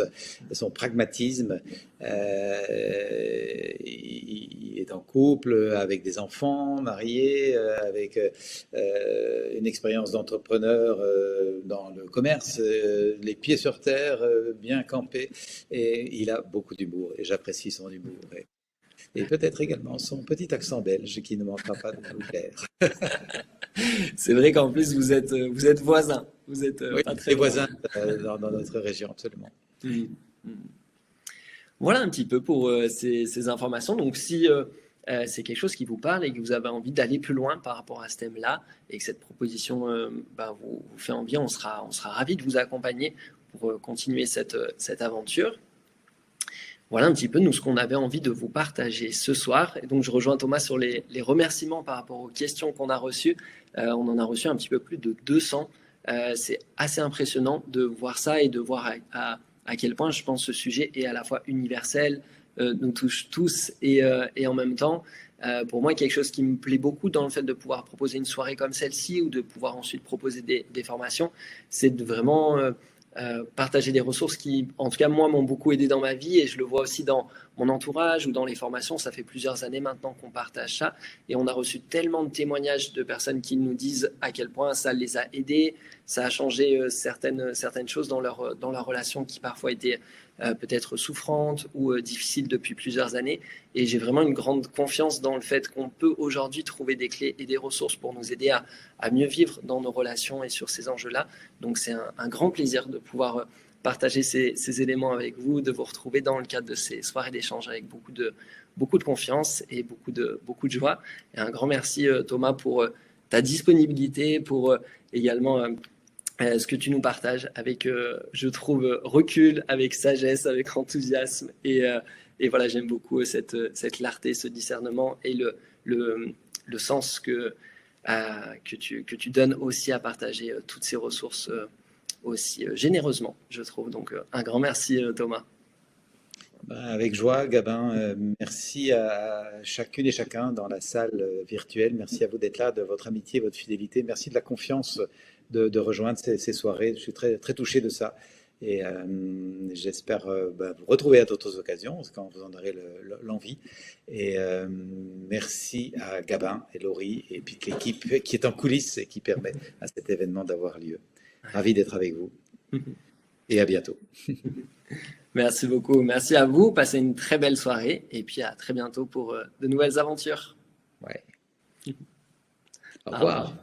son pragmatisme. Il est en couple avec des enfants, marié, avec une expérience d'entrepreneur dans le commerce, les pieds sur terre, bien campé, et il a beaucoup d'humour, et j'apprécie son humour. Et peut-être également son petit accent belge qui ne manquera pas de vous plaire. C'est vrai qu'en plus, vous êtes voisins. Vous êtes oui, pas très voisins dans notre région, absolument. Voilà un petit peu pour ces informations. Donc, si c'est quelque chose qui vous parle et que vous avez envie d'aller plus loin par rapport à ce thème-là et que cette proposition vous fait envie, on sera ravis de vous accompagner pour continuer cette aventure. Voilà un petit peu nous ce qu'on avait envie de vous partager ce soir. Et donc je rejoins Thomas sur les remerciements par rapport aux questions qu'on a reçues. On en a reçu un petit peu plus de 200. C'est assez impressionnant de voir ça et de voir à quel point je pense ce sujet est à la fois universel, nous touche tous et en même temps, pour moi, quelque chose qui me plaît beaucoup dans le fait de pouvoir proposer une soirée comme celle-ci ou de pouvoir ensuite proposer des formations, c'est de vraiment partager des ressources qui, en tout cas, moi, m'ont beaucoup aidé dans ma vie et je le vois aussi dans mon entourage ou dans les formations. Ça fait plusieurs années maintenant qu'on partage ça et on a reçu tellement de témoignages de personnes qui nous disent à quel point ça les a aidés, ça a changé certaines choses dans leur relation qui parfois étaient peut-être souffrantes ou difficiles depuis plusieurs années. Et j'ai vraiment une grande confiance dans le fait qu'on peut aujourd'hui trouver des clés et des ressources pour nous aider à mieux vivre dans nos relations et sur ces enjeux-là. Donc c'est un grand plaisir de pouvoir partager ces éléments avec vous, de vous retrouver dans le cadre de ces soirées d'échange avec beaucoup de confiance et beaucoup de joie. Et un grand merci Thomas pour ta disponibilité, pour également ce que tu nous partages avec, je trouve, recul, avec sagesse, avec enthousiasme. Et voilà, j'aime beaucoup cette clarté, ce discernement et le sens que tu donnes aussi à partager toutes ces ressources aussi généreusement, je trouve. Donc, un grand merci, Thomas. Avec joie, Gabin. Merci à chacune et chacun dans la salle virtuelle. Merci à vous d'être là, de votre amitié, votre fidélité. Merci de la confiance de rejoindre ces soirées. Je suis très, très touché de ça. Et j'espère vous retrouver à d'autres occasions, quand vous en aurez l'envie. Et merci à Gabin et Laurie et puis l'équipe qui est en coulisses et qui permet à cet événement d'avoir lieu. Ravi d'être avec vous. Et à bientôt. Merci beaucoup. Merci à vous. Passez une très belle soirée. Et puis à très bientôt pour de nouvelles aventures. Ouais. Au revoir.